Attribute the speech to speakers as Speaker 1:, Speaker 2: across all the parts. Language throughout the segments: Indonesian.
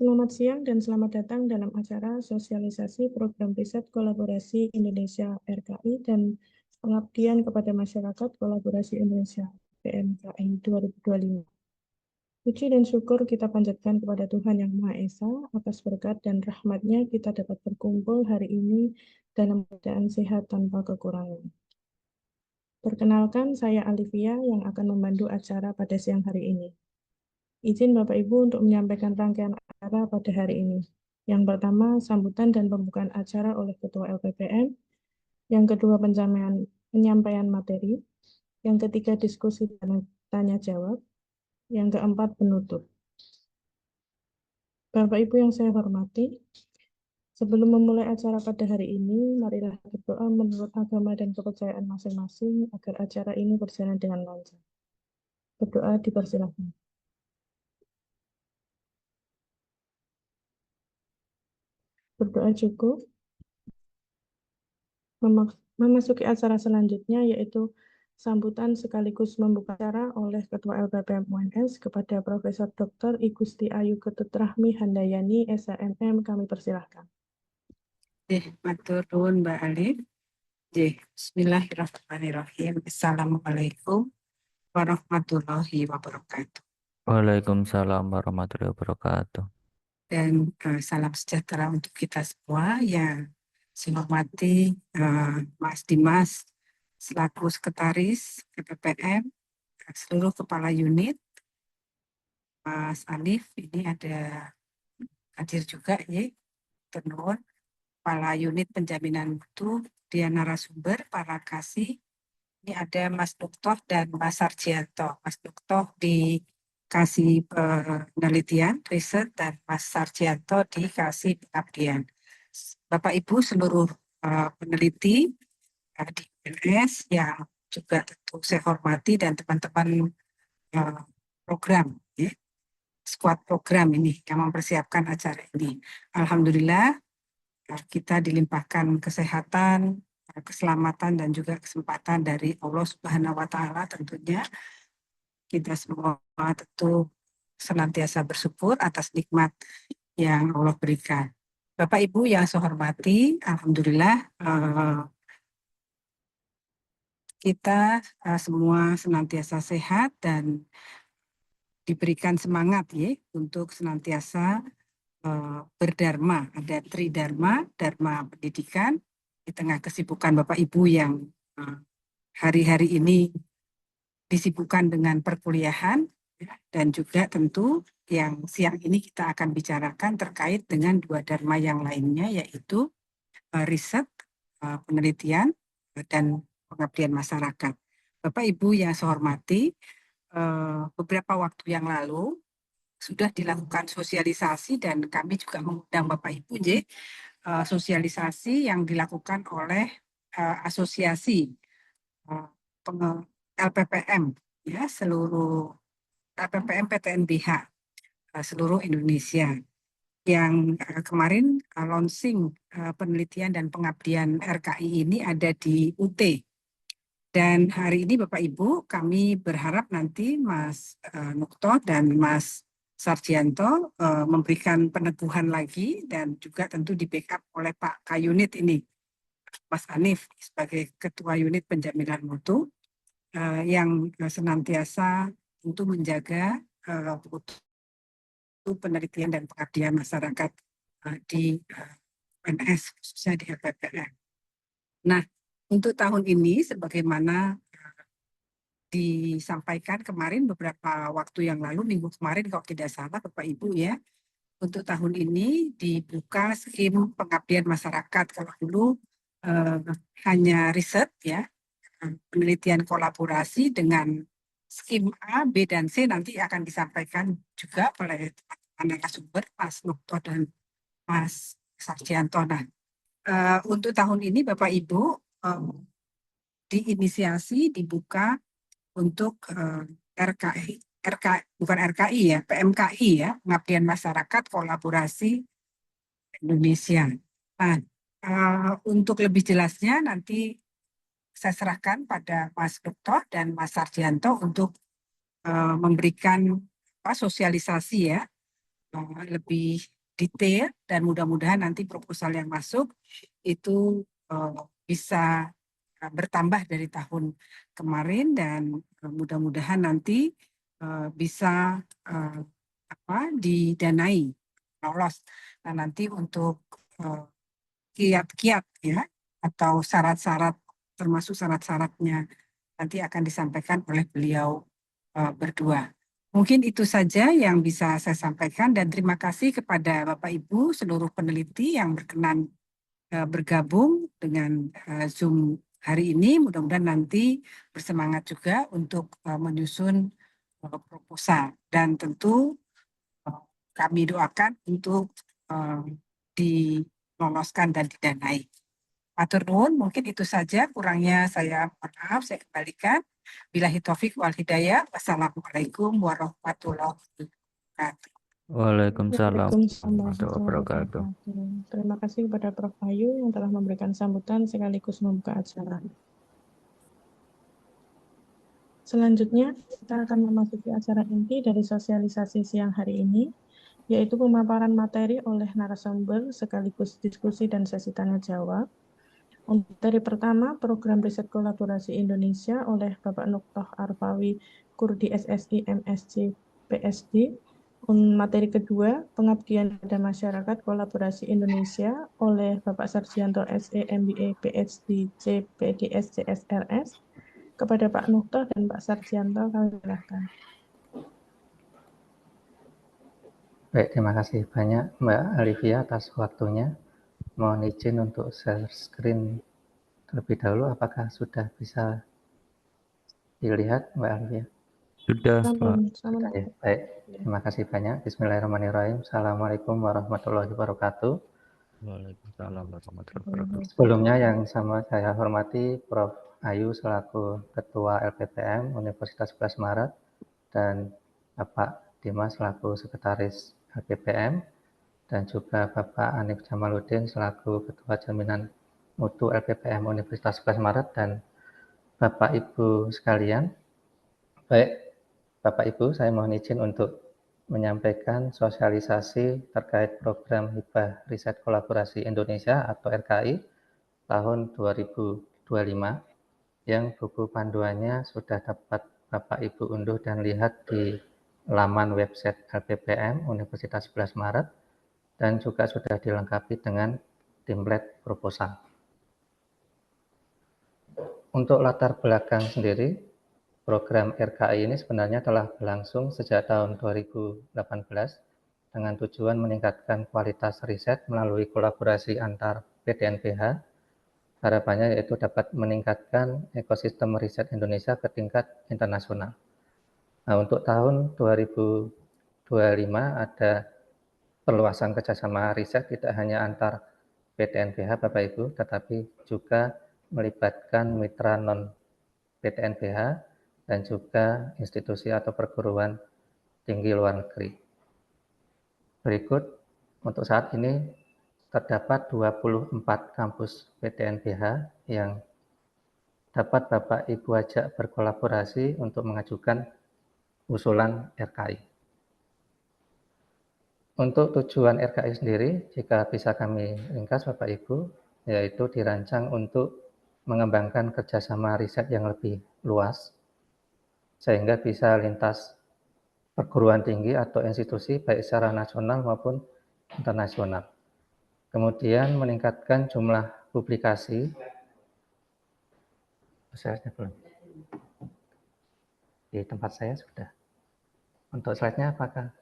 Speaker 1: Selamat siang dan selamat datang dalam acara sosialisasi program riset kolaborasi Indonesia RKI dan pengabdian kepada masyarakat kolaborasi Indonesia PMKI 2025. Puji dan syukur kita panjatkan kepada Tuhan Yang Maha Esa atas berkat dan rahmat-Nya kita dapat berkumpul hari ini dalam keadaan sehat tanpa kekurangan. Perkenalkan, saya Alivia yang akan memandu acara pada siang hari ini. Izin Bapak Ibu untuk menyampaikan rangkaian acara pada hari ini. Yang pertama, sambutan dan pembukaan acara oleh Ketua LPPM. Yang kedua, penyampaian materi. Yang ketiga, diskusi dan tanya jawab. Yang keempat, penutup. Bapak Ibu yang saya hormati, sebelum memulai acara pada hari ini, marilah berdoa menurut agama dan kepercayaan masing-masing agar acara ini berjalan dengan lancar. Berdoa dipersilakan. Berdoa cukup. Memasuki acara selanjutnya yaitu sambutan sekaligus membuka acara oleh Ketua LPPM UNS kepada Profesor Dr. I Gusti Ayu Ketut Rahmi Handayani, SHMM, kami persilahkan.
Speaker 2: Matur nuwun Mbak Alif. Bismillahirrahmanirrahim. Assalamualaikum warahmatullahi wabarakatuh.
Speaker 3: Waalaikumsalam warahmatullahi wabarakatuh.
Speaker 2: Dan salam sejahtera untuk kita semua yang saya hormati Mas Dimas selaku Sekretaris KPPM, seluruh kepala unit, Mas Alif ini ada hadir juga ya, tenun kepala unit penjaminan mutu, dia narasumber, para kasih. Ini ada Mas Duktoh dan Mas Sarjianto. Mas Duktoh dikasih penelitian, riset, dan Mas Sarjianto dikasih pengabdian. Bapak Ibu seluruh peneliti di UNS yang juga tentu saya hormati dan teman-teman program, ya, squad program ini yang mempersiapkan acara ini. Alhamdulillah kita dilimpahkan kesehatan, keselamatan dan juga kesempatan dari Allah Subhanahu wa Ta'ala. Tentunya kita semua tentu senantiasa bersyukur atas nikmat yang Allah berikan. Bapak Ibu yang saya hormati, alhamdulillah kita semua senantiasa sehat dan diberikan semangat ya untuk senantiasa berdharma. Ada tridharma, dharma pendidikan di tengah kesibukan Bapak Ibu yang hari-hari ini disibukkan dengan perkuliahan, dan juga tentu yang siang ini kita akan bicarakan terkait dengan dua dharma yang lainnya, yaitu riset, penelitian, dan pengabdian masyarakat. Bapak Ibu yang saya hormati, beberapa waktu yang lalu sudah dilakukan sosialisasi dan kami juga mengundang Bapak Ibu sosialisasi yang dilakukan oleh asosiasi LPPM ya, seluruh LPPM PTNBH seluruh Indonesia yang kemarin launching penelitian dan pengabdian RKI ini ada di UT. Dan hari ini Bapak Ibu kami berharap nanti Mas Nukto dan Mas Sarjianto memberikan peneguhan lagi dan juga tentu di backup oleh Pak Kayunit ini, Mas Hanif sebagai Ketua Unit Penjaminan Mutu yang senantiasa untuk menjaga penelitian dan pengabdian masyarakat di UNS khususnya di LPPM. Nah, untuk tahun ini sebagaimana disampaikan kemarin beberapa waktu yang lalu, minggu kemarin kalau tidak salah Bapak Ibu ya, untuk tahun ini dibuka skim pengabdian masyarakat. Kalau dulu hanya riset ya, penelitian kolaborasi dengan skim A, B, dan C nanti akan disampaikan juga oleh teman-teman narasumber Mas Nukto dan Mas Sarjianto. Nah, untuk tahun ini Bapak Ibu diinisiasi dibuka untuk bukan RKI ya, PMKI ya, pengabdian masyarakat kolaborasi Indonesia. Nah, untuk lebih jelasnya nanti saya serahkan pada Mas Duktoh dan Mas Sarjianto untuk memberikan sosialisasi ya lebih detail, dan mudah-mudahan nanti proposal yang masuk itu bisa bertambah dari tahun kemarin, dan mudah-mudahan nanti bisa didanai, lolos. Nah, nanti untuk kiat-kiat ya, atau syarat-syarat, termasuk syarat-syaratnya nanti akan disampaikan oleh beliau berdua. Mungkin itu saja yang bisa saya sampaikan, dan terima kasih kepada Bapak Ibu seluruh peneliti yang berkenan bergabung dengan Zoom hari ini. Mudah-mudahan nanti bersemangat juga untuk menyusun proposal, dan tentu kami doakan untuk diloloskan dan didanai. Matur nuwun, mungkin itu saja, kurangnya saya mohon maaf, saya kembalikan. Billahi taufik wal hidayah. Wassalamualaikum warahmatullahi wabarakatuh.
Speaker 3: Waalaikumsalam
Speaker 1: Waalaikumsalam
Speaker 3: warahmatullahi wabarakatuh.
Speaker 1: Terima kasih kepada Prof. Ayu yang telah memberikan sambutan sekaligus membuka acara. Selanjutnya, kita akan memasuki acara inti dari sosialisasi siang hari ini, yaitu pemaparan materi oleh narasumber sekaligus diskusi dan sesi tanya jawab. Materi pertama, Program Riset Kolaborasi Indonesia oleh Bapak Nuktoh Arfawi, Kurdi SSI MSc PSD. Materi kedua, Pengabdian pada Masyarakat Kolaborasi Indonesia oleh Bapak Sarjianto SE MBA PhD CPDS CSRS. Kepada Pak Nuktoh dan Pak Sarjianto, kami silakan.
Speaker 4: Baik, terima kasih banyak Mbak Alivia atas waktunya. Mohon izin untuk share screen terlebih dahulu. Apakah sudah bisa dilihat Mbak Alivia?
Speaker 3: Sudah, Pak.
Speaker 4: Sudah ya. Baik, terima kasih banyak. Bismillahirrahmanirrahim. Assalamualaikum warahmatullahi wabarakatuh.
Speaker 3: Waalaikumsalam warahmatullahi wabarakatuh.
Speaker 4: Sebelumnya yang sama saya hormati Prof. Ayu selaku Ketua LPPM Universitas 11 Maret dan Bapak Dimas selaku Sekretaris LPPM, dan juga Bapak Hanif Jamaluddin selaku Ketua Jaminan Mutu LPPM Universitas 11 Maret, dan Bapak Ibu sekalian. Baik, Bapak Ibu, saya mohon izin untuk menyampaikan sosialisasi terkait program Hibah Riset Kolaborasi Indonesia atau RKI tahun 2025, yang buku panduannya sudah dapat Bapak Ibu unduh dan lihat di laman website LPPM Universitas 11 Maret, dan juga sudah dilengkapi dengan template proposal. Untuk latar belakang sendiri, program RKI ini sebenarnya telah berlangsung sejak tahun 2018 dengan tujuan meningkatkan kualitas riset melalui kolaborasi antar PDNPH. Harapannya yaitu dapat meningkatkan ekosistem riset Indonesia ke tingkat internasional. Nah, untuk tahun 2025 ada perluasan kerjasama riset tidak hanya antar PDNPH Bapak Ibu, tetapi juga melibatkan mitra non-PDNPH dan juga institusi atau perguruan tinggi luar negeri. Berikut, untuk saat ini terdapat 24 kampus PDNPH yang dapat Bapak Ibu ajak berkolaborasi untuk mengajukan usulan RKI. Untuk tujuan RKI sendiri, jika bisa kami ringkas Bapak Ibu, yaitu dirancang untuk mengembangkan kerjasama riset yang lebih luas, sehingga bisa lintas perguruan tinggi atau institusi baik secara nasional maupun internasional. Kemudian meningkatkan jumlah publikasi. Di tempat saya sudah. Untuk slide-nya apakah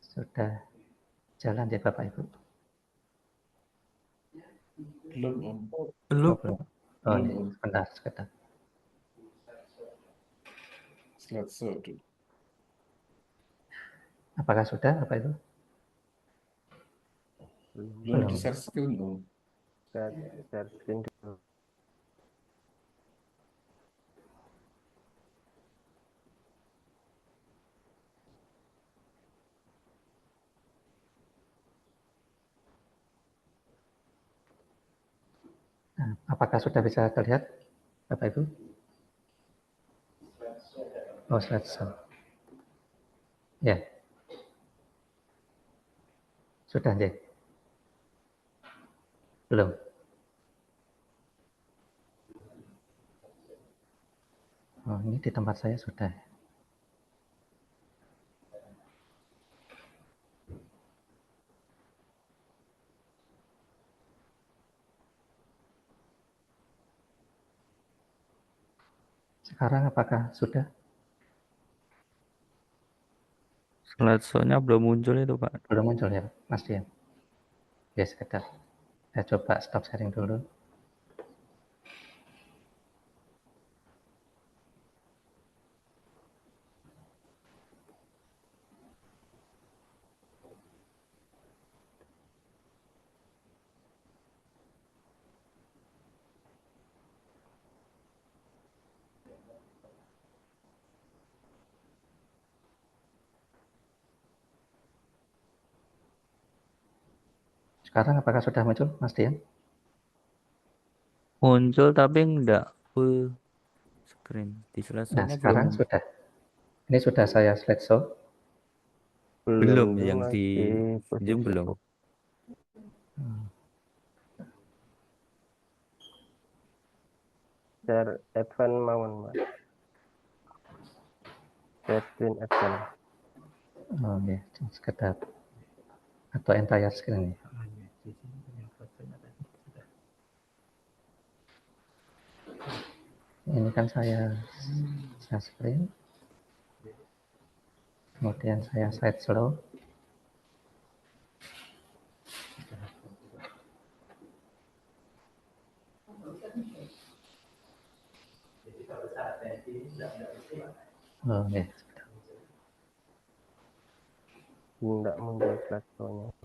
Speaker 4: sudah jalan ya Bapak Ibu?
Speaker 5: Belum.
Speaker 4: Oh, ini sebentar.
Speaker 5: Slide dulu.
Speaker 4: Apakah sudah Bapak Ibu?
Speaker 5: Belum di share screen dong.
Speaker 6: Share screen dulu.
Speaker 4: Nah, apakah sudah bisa terlihat Bapak Ibu? Oh, slide. Ya. Sudah, Jay? Belum? Oh, ini di tempat saya sudah. Sekarang apakah sudah?
Speaker 3: Slideshow-nya belum muncul itu, Pak.
Speaker 4: Belum muncul ya, Mas Dian? Ya, sekedar. Saya coba stop sharing dulu. Sekarang apakah sudah muncul, Mas Dian?
Speaker 3: Muncul tapi enggak full screen. Di
Speaker 4: Nah,
Speaker 3: slideshow-nya belum
Speaker 4: sekarang sudah. Ini sudah saya slideshow.
Speaker 3: belum
Speaker 6: Belum,
Speaker 3: yang di
Speaker 6: masih
Speaker 3: Zoom
Speaker 6: posisi
Speaker 3: belum.
Speaker 6: share advance mawon, Mas. Share screen advance.
Speaker 4: Oh ya, sekedar. Atau entire screen ya. Ini kan saya share screen. Kemudian saya slide slow. Oh ya.
Speaker 6: Tidak muncul slideshow-nya.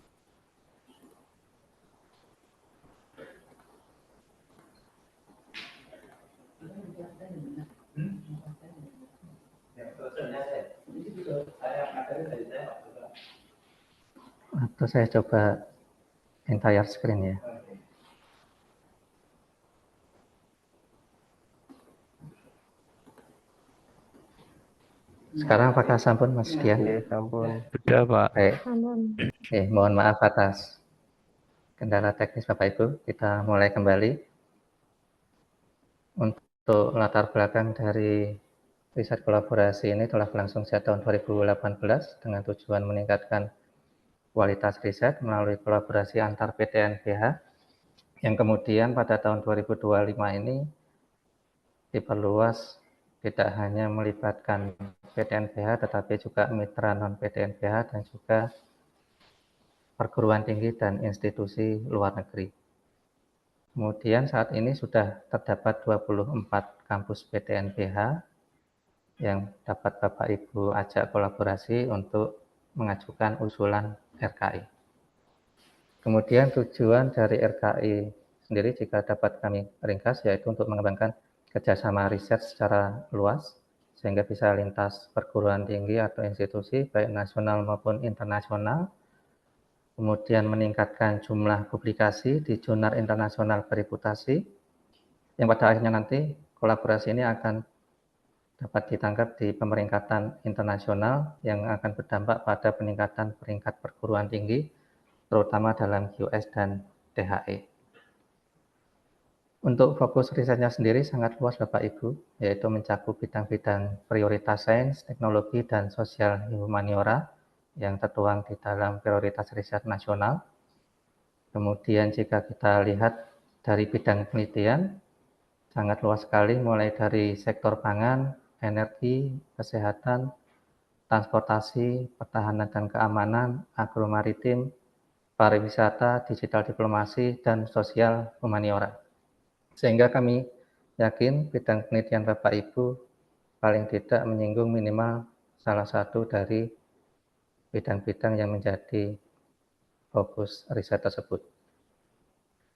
Speaker 4: Atau saya coba entire screen ya. Sekarang apakah sampun, Mas Dian?
Speaker 6: Oke, sampun.
Speaker 3: Sudah, Pak.
Speaker 4: Baik.
Speaker 1: Aman.
Speaker 4: Mohon maaf atas kendala teknis Bapak Ibu. Kita mulai kembali. Untuk latar belakang dari riset kolaborasi ini telah berlangsung sejak tahun 2018 dengan tujuan meningkatkan kualitas riset melalui kolaborasi antar PTN/BH yang kemudian pada tahun 2025 ini diperluas tidak hanya melibatkan PTN/BH tetapi juga mitra non PTN/BH dan juga perguruan tinggi dan institusi luar negeri. Kemudian saat ini sudah terdapat 24 kampus PTN/BH yang dapat Bapak Ibu ajak kolaborasi untuk mengajukan usulan RKI. Kemudian tujuan dari RKI sendiri jika dapat kami ringkas yaitu untuk mengembangkan kerjasama riset secara luas sehingga bisa lintas perguruan tinggi atau institusi baik nasional maupun internasional. Kemudian meningkatkan jumlah publikasi di jurnal internasional bereputasi yang pada akhirnya nanti kolaborasi ini akan dapat ditangkap di pemeringkatan internasional yang akan berdampak pada peningkatan peringkat perguruan tinggi terutama dalam QS dan THE. Untuk fokus risetnya sendiri sangat luas Bapak Ibu, yaitu mencakup bidang-bidang prioritas sains, teknologi, dan sosial humaniora yang tertuang di dalam prioritas riset nasional. Kemudian jika kita lihat dari bidang penelitian, sangat luas sekali mulai dari sektor pangan, energi, kesehatan, transportasi, pertahanan dan keamanan, agromaritim, pariwisata, digital diplomasi, dan sosial humaniora. Sehingga kami yakin bidang penelitian Bapak Ibu paling tidak menyinggung minimal salah satu dari bidang-bidang yang menjadi fokus riset tersebut.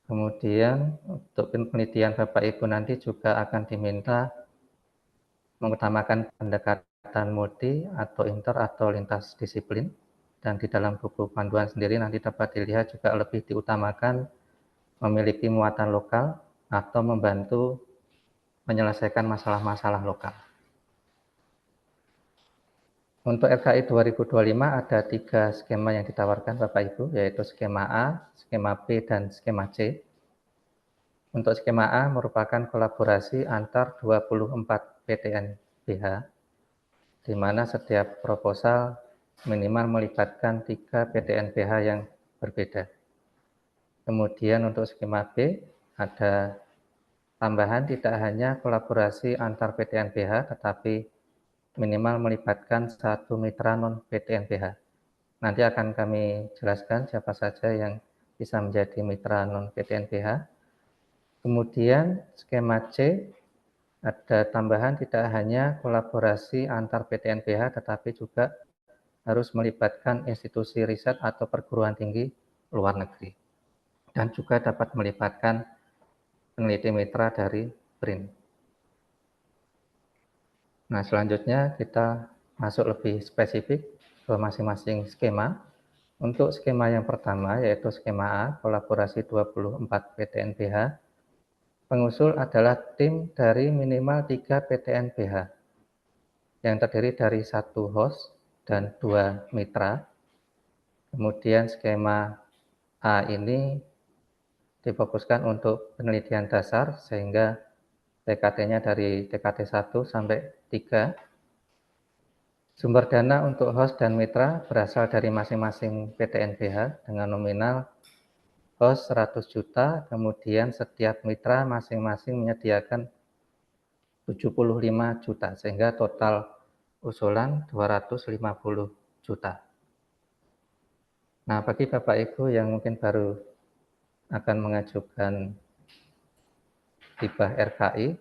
Speaker 4: Kemudian untuk penelitian Bapak Ibu nanti juga akan diminta mengutamakan pendekatan multi atau inter atau lintas disiplin, dan di dalam buku panduan sendiri nanti dapat dilihat juga lebih diutamakan memiliki muatan lokal atau membantu menyelesaikan masalah-masalah lokal. Untuk RKI 2025 ada 3 skema yang ditawarkan Bapak Ibu, yaitu skema A, skema B, dan skema C. Untuk skema A merupakan kolaborasi antar 24 PTN BH, di mana setiap proposal minimal melibatkan 3 PTN BH yang berbeda. Kemudian untuk skema B ada tambahan tidak hanya kolaborasi antar PTN BH, tetapi minimal melibatkan 1 mitra non-PTN BH. Nanti akan kami jelaskan siapa saja yang bisa menjadi mitra non-PTN BH. Kemudian skema C ada tambahan tidak hanya kolaborasi antar PTN BH, tetapi juga harus melibatkan institusi riset atau perguruan tinggi luar negeri. Dan juga dapat melibatkan peneliti mitra dari BRIN. Nah, selanjutnya kita masuk lebih spesifik ke masing-masing skema. Untuk skema yang pertama, yaitu skema A, kolaborasi 24 PTN BH, pengusul adalah tim dari minimal 3 PTN BH, yang terdiri dari 1 host dan 2 mitra. Kemudian skema A ini difokuskan untuk penelitian dasar, sehingga TKT-nya dari TKT 1 sampai 3. Sumber dana untuk host dan mitra berasal dari masing-masing PTN BH dengan nominal host 100 juta, kemudian setiap mitra masing-masing menyediakan 75 juta, sehingga total usulan 250 juta. Nah, bagi Bapak Ibu yang mungkin baru akan mengajukan hibah RKI,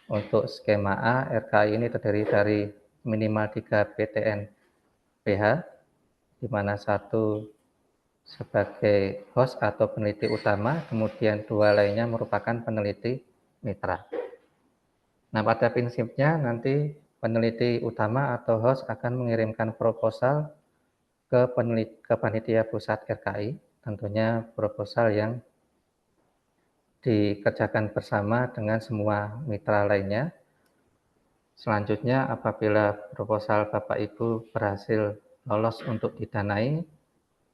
Speaker 4: untuk skema A, RKI ini terdiri dari minimal 3 PTN BH, di mana 1 sebagai host atau peneliti utama, kemudian 2 lainnya merupakan peneliti mitra. Nah, pada prinsipnya nanti peneliti utama atau host akan mengirimkan proposal ke panitia pusat RKI, tentunya proposal yang dikerjakan bersama dengan semua mitra lainnya. Selanjutnya, apabila proposal Bapak Ibu berhasil lolos untuk didanai,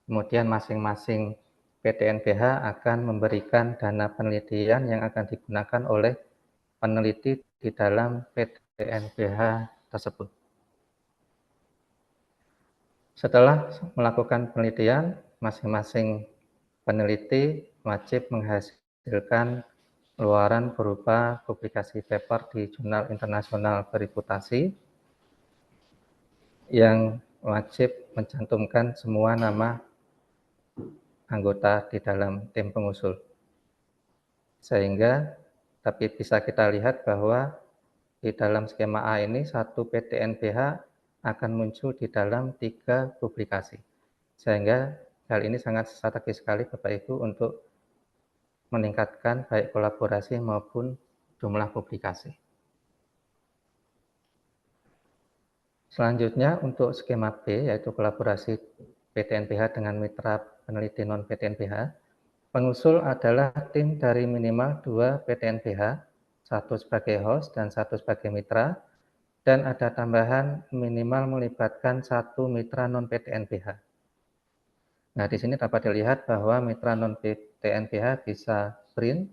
Speaker 4: kemudian masing-masing PTN BH akan memberikan dana penelitian yang akan digunakan oleh peneliti di dalam PTN BH tersebut. Setelah melakukan penelitian, masing-masing peneliti wajib menghasilkan keluaran berupa publikasi paper di jurnal internasional bereputasi yang wajib mencantumkan semua nama anggota di dalam tim pengusul. Sehingga, tapi bisa kita lihat bahwa di dalam skema A ini 1 PTN BH akan muncul di dalam 3 publikasi. Sehingga hal ini sangat strategis sekali Bapak Ibu untuk meningkatkan baik kolaborasi maupun jumlah publikasi. Selanjutnya untuk skema B, yaitu kolaborasi PTN BH dengan mitra peneliti non-PTN BH, pengusul adalah tim dari minimal 2 PTN BH, 1 sebagai host dan 1 sebagai mitra, dan ada tambahan minimal melibatkan 1 mitra non-PTN BH. Nah, di sini dapat dilihat bahwa mitra non-PTN BH bisa BRIN,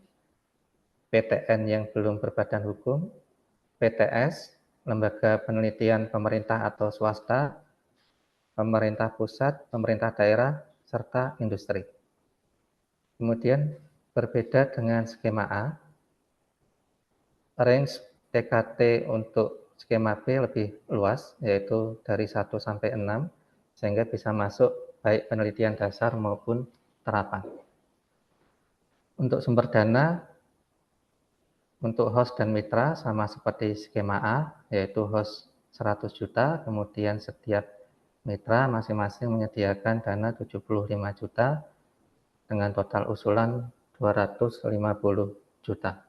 Speaker 4: PTN yang belum berbadan hukum, PTS, lembaga penelitian pemerintah atau swasta, pemerintah pusat, pemerintah daerah, serta industri. Kemudian berbeda dengan skema A, range TKT untuk skema B lebih luas, yaitu dari 1 sampai 6, sehingga bisa masuk baik penelitian dasar maupun terapan. Untuk sumber dana, untuk host dan mitra sama seperti skema A, yaitu host 100 juta, kemudian setiap mitra masing-masing menyediakan dana 75 juta, dengan total usulan 250 juta.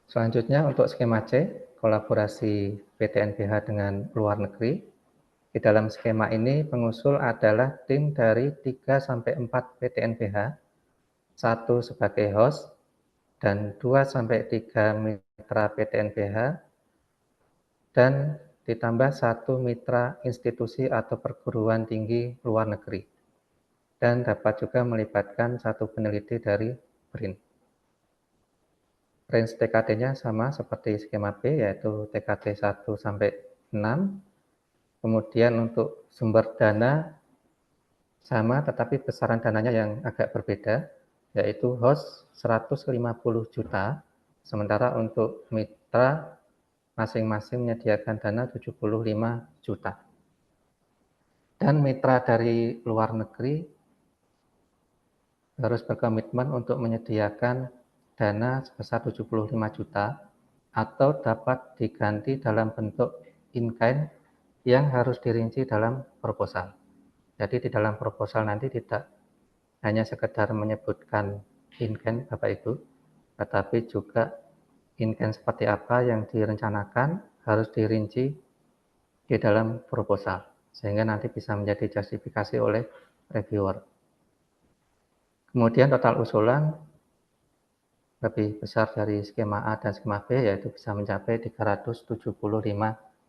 Speaker 4: Selanjutnya untuk skema C, kolaborasi PTN BH dengan luar negeri. Di dalam skema ini pengusul adalah tim dari 3-4 PTN BH, 1 sebagai host, dan 2-3 mitra PTN BH, dan ditambah 1 mitra institusi atau perguruan tinggi luar negeri. Dan dapat juga melibatkan 1 peneliti dari BRIN. Range TKT-nya sama seperti skema B, yaitu TKT 1 sampai 6. Kemudian untuk sumber dana sama, tetapi besaran dananya yang agak berbeda, yaitu host 150 juta, sementara untuk mitra masing-masing menyediakan dana 75 juta. Dan mitra dari luar negeri harus berkomitmen untuk menyediakan dana sebesar 75 juta atau dapat diganti dalam bentuk in-kind yang harus dirinci dalam proposal. Jadi di dalam proposal nanti tidak hanya sekedar menyebutkan in-kind Bapak Ibu, tetapi juga in-kind seperti apa yang direncanakan harus dirinci di dalam proposal, sehingga nanti bisa menjadi justifikasi oleh reviewer. Kemudian total usulan lebih besar dari skema A dan skema B, yaitu bisa mencapai 375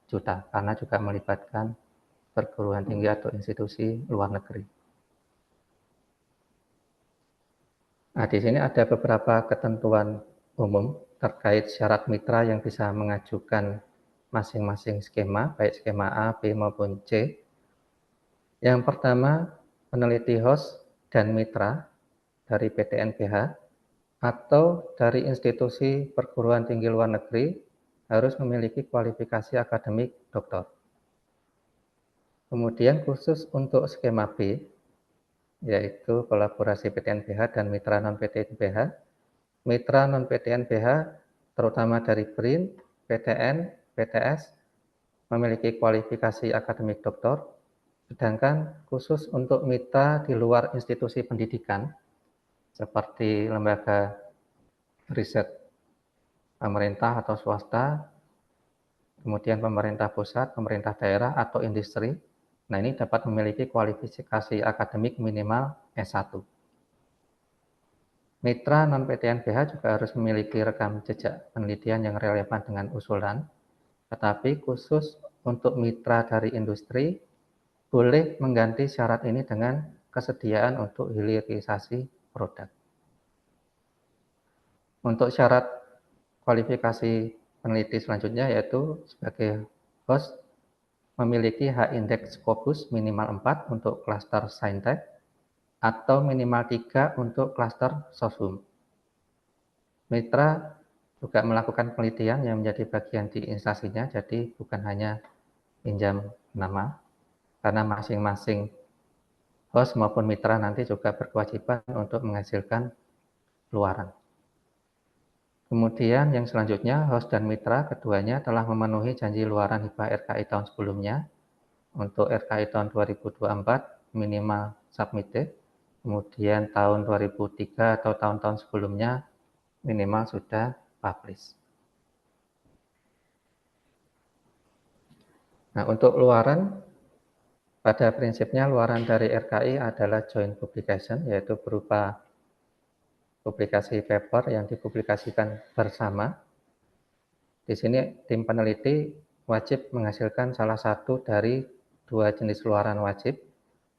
Speaker 4: juta, karena juga melibatkan perguruan tinggi atau institusi luar negeri. Nah, di sini ada beberapa ketentuan umum terkait syarat mitra yang bisa mengajukan masing-masing skema, baik skema A, B maupun C. Yang pertama, peneliti host dan mitra dari PTNBH atau dari institusi perguruan tinggi luar negeri harus memiliki kualifikasi akademik doktor. Kemudian khusus untuk skema B, yaitu kolaborasi PTNBH dan mitra non-PTNBH. Mitra non-PTNBH terutama dari BRIN, PTN, PTS memiliki kualifikasi akademik doktor, sedangkan khusus untuk mitra di luar institusi pendidikan seperti lembaga riset pemerintah atau swasta, kemudian pemerintah pusat, pemerintah daerah, atau industri. Nah, ini dapat memiliki kualifikasi akademik minimal S1. Mitra non-PTNBH juga harus memiliki rekam jejak penelitian yang relevan dengan usulan, tetapi khusus untuk mitra dari industri, boleh mengganti syarat ini dengan kesediaan untuk hilirisasi produk. Untuk syarat kualifikasi peneliti selanjutnya yaitu sebagai host memiliki H-index Scopus minimal 4 untuk klaster Saintek atau minimal 3 untuk klaster Soshum. Mitra juga melakukan penelitian yang menjadi bagian di instasinya, jadi bukan hanya pinjam nama, karena masing-masing host maupun mitra nanti juga berkewajiban untuk menghasilkan luaran. Kemudian yang selanjutnya, host dan mitra keduanya telah memenuhi janji luaran hibah RKI tahun sebelumnya. Untuk RKI tahun 2024 minimal submitted, kemudian tahun 2003 atau tahun-tahun sebelumnya minimal sudah publish. Nah, untuk luaran, pada prinsipnya luaran dari RKI adalah joint publication, yaitu berupa publikasi paper yang dipublikasikan bersama. Di sini tim peneliti wajib menghasilkan salah satu dari 2 jenis luaran wajib.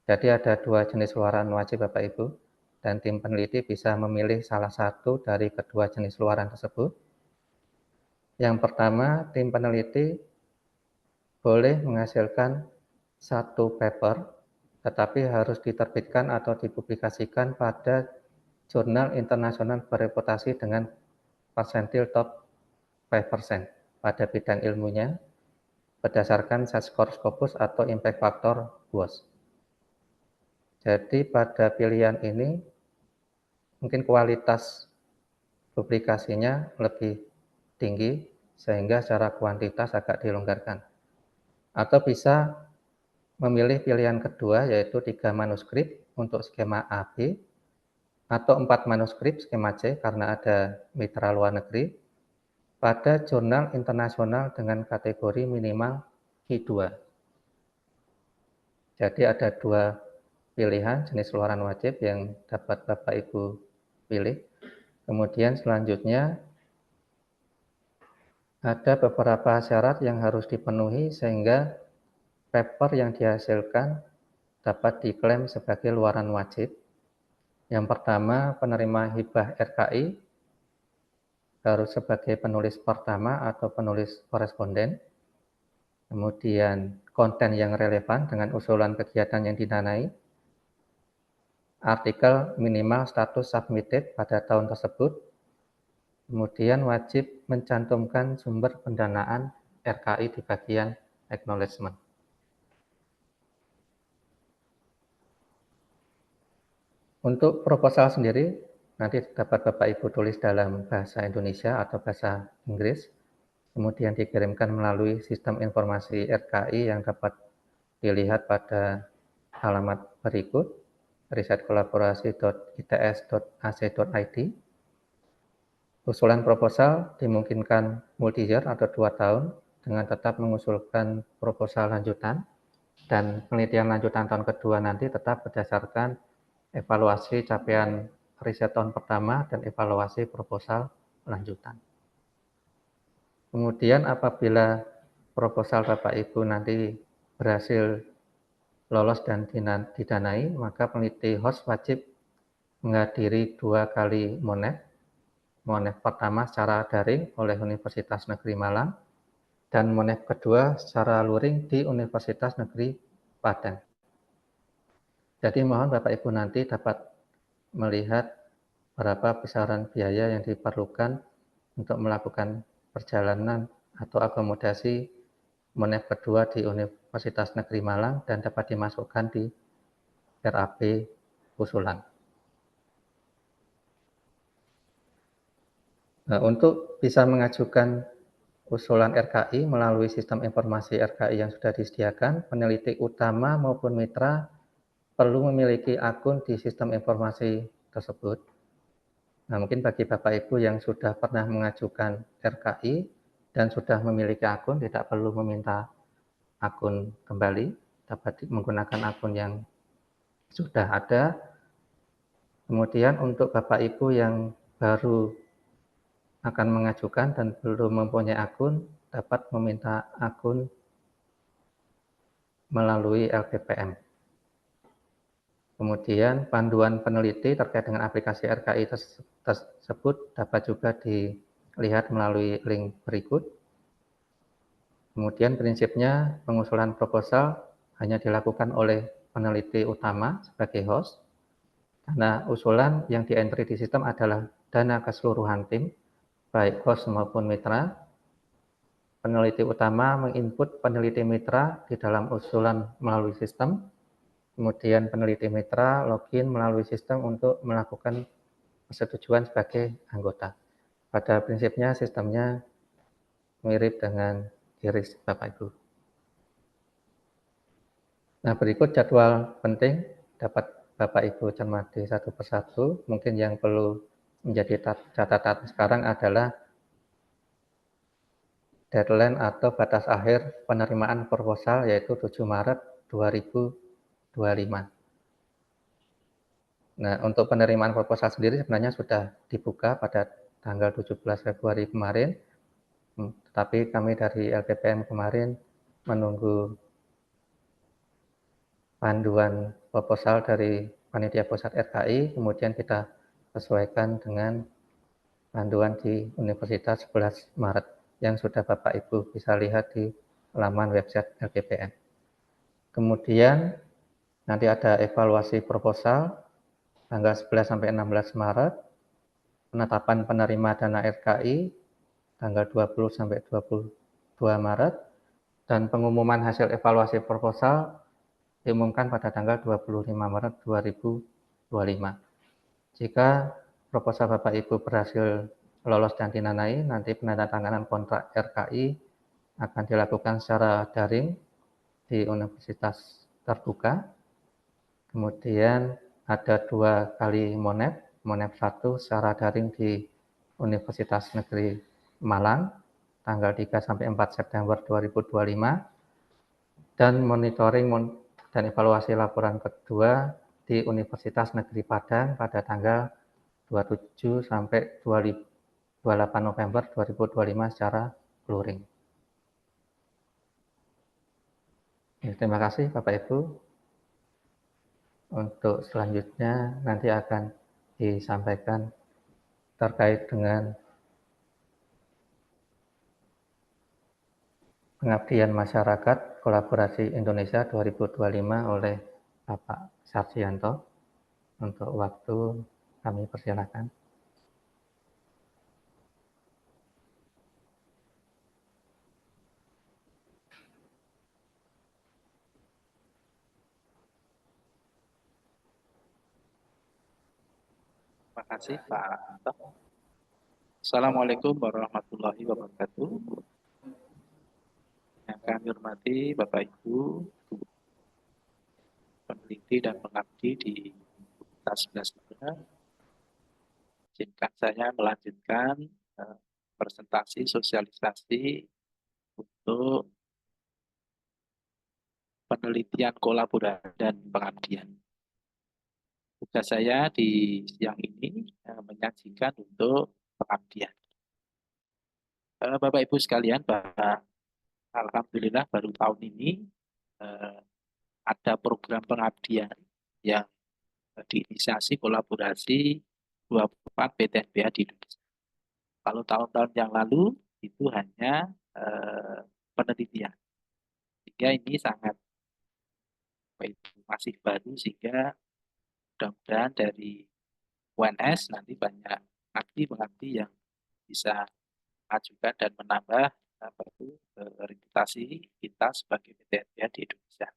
Speaker 4: Jadi ada 2 jenis luaran wajib Bapak Ibu, dan tim peneliti bisa memilih salah satu dari kedua jenis luaran tersebut. Yang pertama, tim peneliti boleh menghasilkan 1 paper, tetapi harus diterbitkan atau dipublikasikan pada jurnal internasional bereputasi dengan persentil top 5% pada bidang ilmunya berdasarkan Z-score Scopus atau impact factor WOS. Jadi pada pilihan ini mungkin kualitas publikasinya lebih tinggi sehingga secara kuantitas agak dilonggarkan. Atau bisa memilih pilihan kedua yaitu 3 manuskrip untuk skema AB atau 4 manuskrip skema C karena ada mitra luar negeri pada jurnal internasional dengan kategori minimal I2. Jadi ada 2 pilihan jenis luaran wajib yang dapat Bapak Ibu pilih. Kemudian selanjutnya ada beberapa syarat yang harus dipenuhi sehingga paper yang dihasilkan dapat diklaim sebagai luaran wajib. Yang pertama, penerima hibah RKI harus sebagai penulis pertama atau penulis koresponden. Kemudian konten yang relevan dengan usulan kegiatan yang didanai. Artikel minimal status submitted pada tahun tersebut. Kemudian wajib mencantumkan sumber pendanaan RKI di bagian acknowledgement. Untuk proposal sendiri, nanti dapat Bapak Ibu tulis dalam bahasa Indonesia atau bahasa Inggris, kemudian dikirimkan melalui sistem informasi RKI yang dapat dilihat pada alamat berikut, risetkolaborasi.its.ac.id. Usulan proposal dimungkinkan multi-year atau 2 tahun dengan tetap mengusulkan proposal lanjutan, dan penelitian lanjutan tahun kedua nanti tetap berdasarkan evaluasi capaian riset tahun pertama dan evaluasi proposal lanjutan. Kemudian apabila proposal Bapak Ibu nanti berhasil lolos dan didanai, maka peneliti host wajib menghadiri 2 kali monef. Monef pertama secara daring oleh Universitas Negeri Malang dan monef kedua secara luring di Universitas Negeri Padang. Jadi mohon Bapak Ibu nanti dapat melihat berapa besaran biaya yang diperlukan untuk melakukan perjalanan atau akomodasi monef kedua di Universitas Negeri Malang dan dapat dimasukkan di RAP usulan. Nah, untuk bisa mengajukan usulan RKI melalui sistem informasi RKI yang sudah disediakan, peneliti utama maupun mitra perlu memiliki akun di sistem informasi tersebut. Nah, mungkin bagi Bapak Ibu yang sudah pernah mengajukan RKI dan sudah memiliki akun, tidak perlu meminta akun kembali, dapat menggunakan akun yang sudah ada. Kemudian untuk Bapak Ibu yang baru akan mengajukan dan belum mempunyai akun, dapat meminta akun melalui LPPM. Kemudian panduan peneliti terkait dengan aplikasi RKI tersebut dapat juga dilihat melalui link berikut. Kemudian prinsipnya pengusulan proposal hanya dilakukan oleh peneliti utama sebagai host, karena usulan yang di-entry di sistem adalah dana keseluruhan tim, baik host maupun mitra. Peneliti utama menginput peneliti mitra di dalam usulan melalui sistem. Kemudian peneliti mitra login melalui sistem untuk melakukan persetujuan sebagai anggota. Pada prinsipnya sistemnya mirip dengan IRIS Bapak Ibu. Nah, berikut jadwal penting dapat Bapak Ibu cermati satu persatu. Mungkin yang perlu menjadi catatan sekarang adalah deadline atau batas akhir penerimaan proposal yaitu 7 Maret 2025. Nah, untuk penerimaan proposal sendiri sebenarnya sudah dibuka pada tanggal 17 Februari kemarin, tetapi kami dari LPPM kemarin menunggu panduan proposal dari Panitia Pusat RKI, kemudian kita sesuaikan dengan panduan di Universitas 11 Maret yang sudah Bapak Ibu bisa lihat di laman website LPPM. Kemudian nanti ada evaluasi proposal tanggal 11 sampai 16 Maret, penetapan penerima dana RKI tanggal 20 sampai 22 Maret, dan pengumuman hasil evaluasi proposal diumumkan pada tanggal 25 Maret 2025. Jika proposal Bapak Ibu berhasil lolos dan didanai, nanti penandatanganan kontrak RKI akan dilakukan secara daring di universitas terbuka. Kemudian ada 2 kali monef 1 secara daring di Universitas Negeri Malang tanggal 3 sampai 4 September 2025 dan monitoring dan evaluasi laporan kedua di Universitas Negeri Padang pada tanggal 27 sampai 28 November 2025 secara Blue-ring. Ya, terima kasih Bapak Ibu. Untuk selanjutnya nanti akan disampaikan terkait dengan pengabdian masyarakat kolaborasi Indonesia 2025 oleh Bapak Sarjianto. Untuk waktu kami persilakan.
Speaker 7: Terima kasih Pak Anto. Assalamualaikum warahmatullahi wabarakatuh. Yang kami hormati Bapak Ibu, peneliti dan pengabdi di Universitas 11 izinkan saya melanjutkan presentasi sosialisasi untuk penelitian kolaborasi dan pengabdian. Tugas saya di siang ini menyajikan untuk pengabdian. Bapak Ibu sekalian, alhamdulillah baru tahun ini ada program pengabdian yang diinisiasi kolaborasi 24 PTNBH di Indonesia. Kalau tahun-tahun yang lalu itu hanya penelitian. Sehingga ini sangat masih baru, sehingga mudah-mudahan dari UNS nanti banyak pengabdi yang bisa mengajukan dan menambah reputasi kita sebagai PTNBH di Indonesia.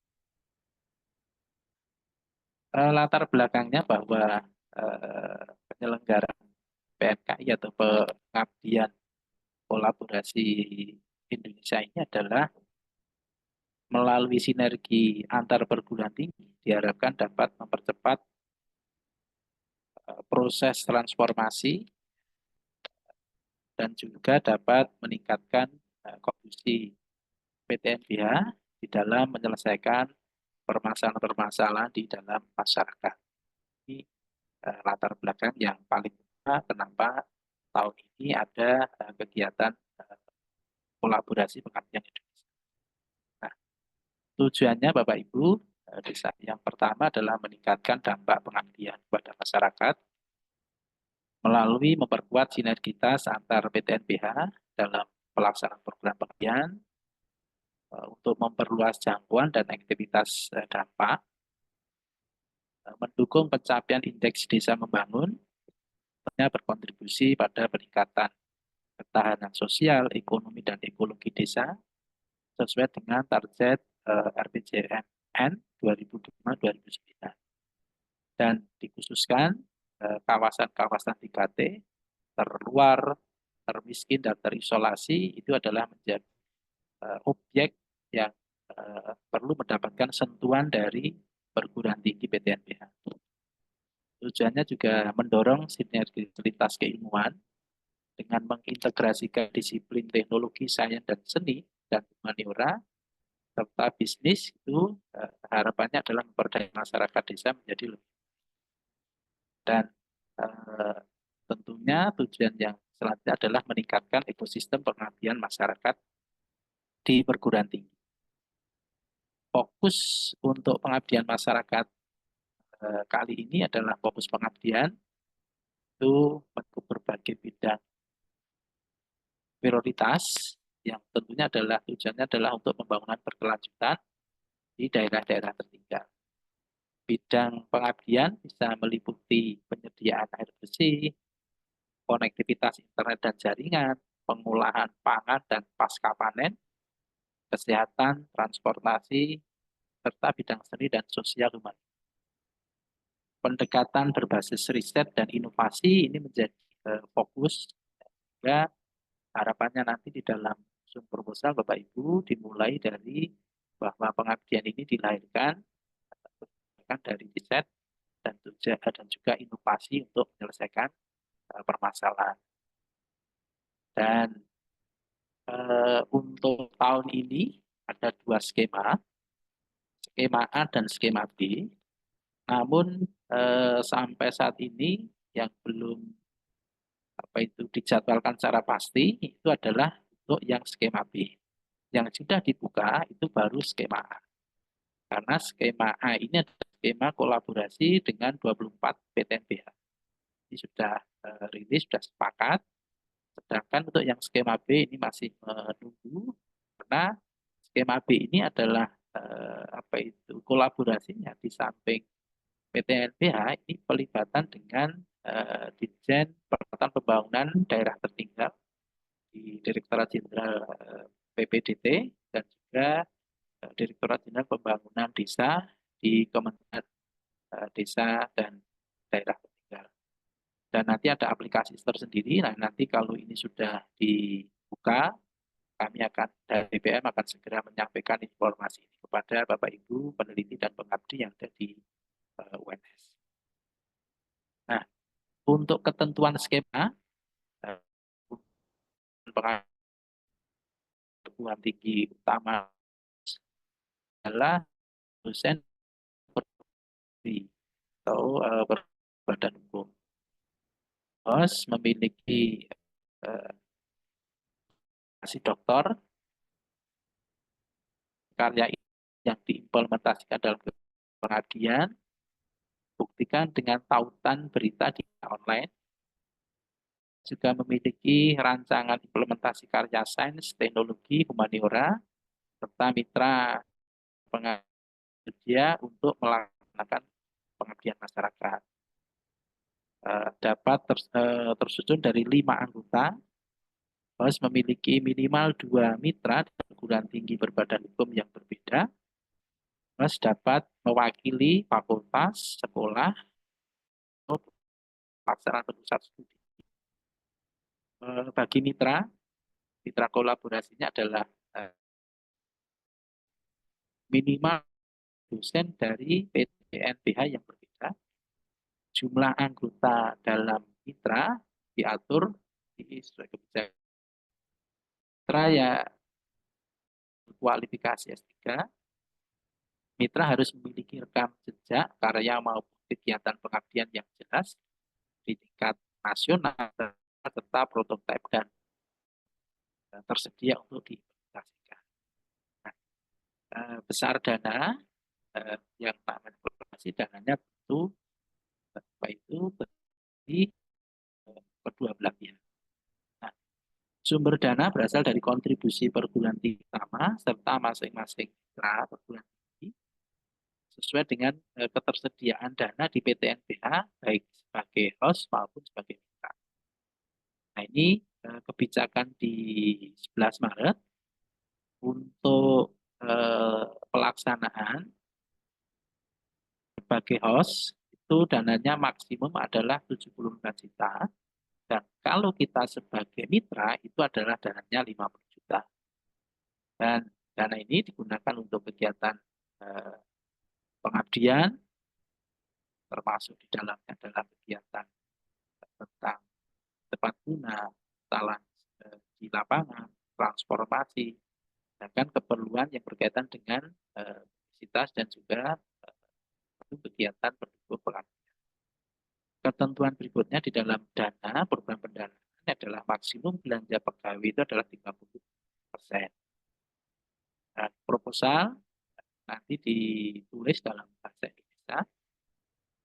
Speaker 7: Latar belakangnya bahwa penyelenggaraan PMKI atau pengabdian kolaborasi Indonesia ini adalah melalui sinergi antar perguruan tinggi diharapkan dapat mempercepat proses transformasi dan juga dapat meningkatkan kontribusi PTNBH di dalam menyelesaikan permasalahan-permasalahan di dalam masyarakat. Ini latar belakang yang paling utama kenapa tahun ini ada kegiatan kolaborasi pengabdian Indonesia. Nah, tujuannya Bapak Ibu, yang pertama adalah meningkatkan dampak pengabdian kepada masyarakat melalui memperkuat sinergitas antar PTNBH dalam pelaksanaan program pengabdian untuk memperluas jangkauan dan aktivitas dampak, mendukung pencapaian indeks desa membangun, berkontribusi pada peningkatan ketahanan sosial, ekonomi, dan ekologi desa sesuai dengan target RPJMN 2005-2009. Dan dikhususkan kawasan-kawasan 3T terluar, termiskin, dan terisolasi itu adalah menjadi objek yang perlu mendapatkan sentuhan dari perguruan tinggi PTNBH. Tujuannya juga mendorong sinergisitas keilmuan dengan mengintegrasikan disiplin teknologi, sains, dan seni, dan humaniora, serta bisnis itu harapannya adalah memperdayakan masyarakat desa menjadi lebih. Dan tentunya tujuan yang selanjutnya adalah meningkatkan ekosistem pengabdian masyarakat di perguruan tinggi. Fokus untuk pengabdian masyarakat kali ini adalah fokus pengabdian itu berbagai bidang prioritas yang tentunya adalah tujuannya adalah untuk pembangunan berkelanjutan di daerah-daerah tertinggal. Bidang pengabdian bisa meliputi penyediaan air bersih, konektivitas internet dan jaringan, pengolahan pangan dan pasca panen, kesehatan, transportasi, serta bidang seni dan sosial humanis. Pendekatan berbasis riset dan inovasi ini menjadi fokus, sehingga harapannya nanti di dalam proposal Bapak Ibu dimulai dari bahwa pengabdian ini dilahirkan dari riset dan juga inovasi untuk menyelesaikan permasalahan. Dan untuk tahun ini ada dua skema A dan skema B. Namun sampai saat ini yang belum dijadwalkan secara pasti itu adalah untuk yang skema B. Yang sudah dibuka itu baru skema A. Karena skema A ini adalah skema kolaborasi dengan 24 PTNBH. Ini sudah rilis, sudah sepakat. Sedangkan untuk yang skema B ini masih menunggu, karena skema B ini adalah kolaborasinya di samping PTNBH ini pelibatan dengan Ditjen Percepatan Pembangunan Daerah Tertinggal di Direktorat Jenderal PPDT dan juga Direktorat Jenderal Pembangunan Desa di Kementerian Desa dan Daerah Tertinggal. Dan nanti ada aplikasi tersendiri. Nah, nanti kalau ini sudah dibuka, kami akan dari BPM akan segera menyampaikan informasi ini kepada Bapak Ibu peneliti dan pengabdi yang ada di UNS. Nah, untuk ketentuan skema perguruan tinggi utama adalah dosen atau badan hukum. Harus memiliki doktor, karya yang diimplementasikan dalam pengabdian, buktikan dengan tautan berita di online, juga memiliki rancangan implementasi karya sains, teknologi, humaniora, serta mitra pengabdian untuk melaksanakan pengabdian masyarakat. Dapat tersusun dari 5 anggota, harus memiliki minimal 2 mitra di perguruan tinggi berbadan hukum yang berbeda, harus dapat mewakili fakultas, sekolah, atau pelaksanaan pusat studi. Bagi mitra kolaborasinya adalah minimal dosen dari PTNBH yang berbeda. Jumlah anggota dalam mitra diatur di sesuai kebijakan. Mitra ya kualifikasi S3. Mitra harus memiliki rekam jejak karya maupun kegiatan pengabdian yang jelas di tingkat nasional serta prototipe dan tersedia untuk diimplementasikan. Nah, besar dana yang mengimplementasi dananya tentu dari kedua belah pihak. Nah, sumber dana berasal dari kontribusi perguruan tinggi utama serta masing-masing mitra perguruan tinggi sesuai dengan ketersediaan dana di PTNBH baik sebagai host maupun sebagai mitra. Nah, ini kebijakan di 11 Maret untuk pelaksanaan sebagai host itu dananya maksimum adalah 74 juta. Dan kalau kita sebagai mitra itu adalah dananya 50 juta. Dan dana ini digunakan untuk kegiatan pengabdian, termasuk di dalamnya adalah kegiatan tentang tepat guna, talan di lapangan, transformasi, dan keperluan yang berkaitan dengan universitas dan juga kegiatan pendukung pengabdian. Ketentuan berikutnya di dalam dana program pendanaan adalah maksimum belanja pegawai itu adalah 30%. Nah, proposal nanti ditulis dalam bahasa Indonesia.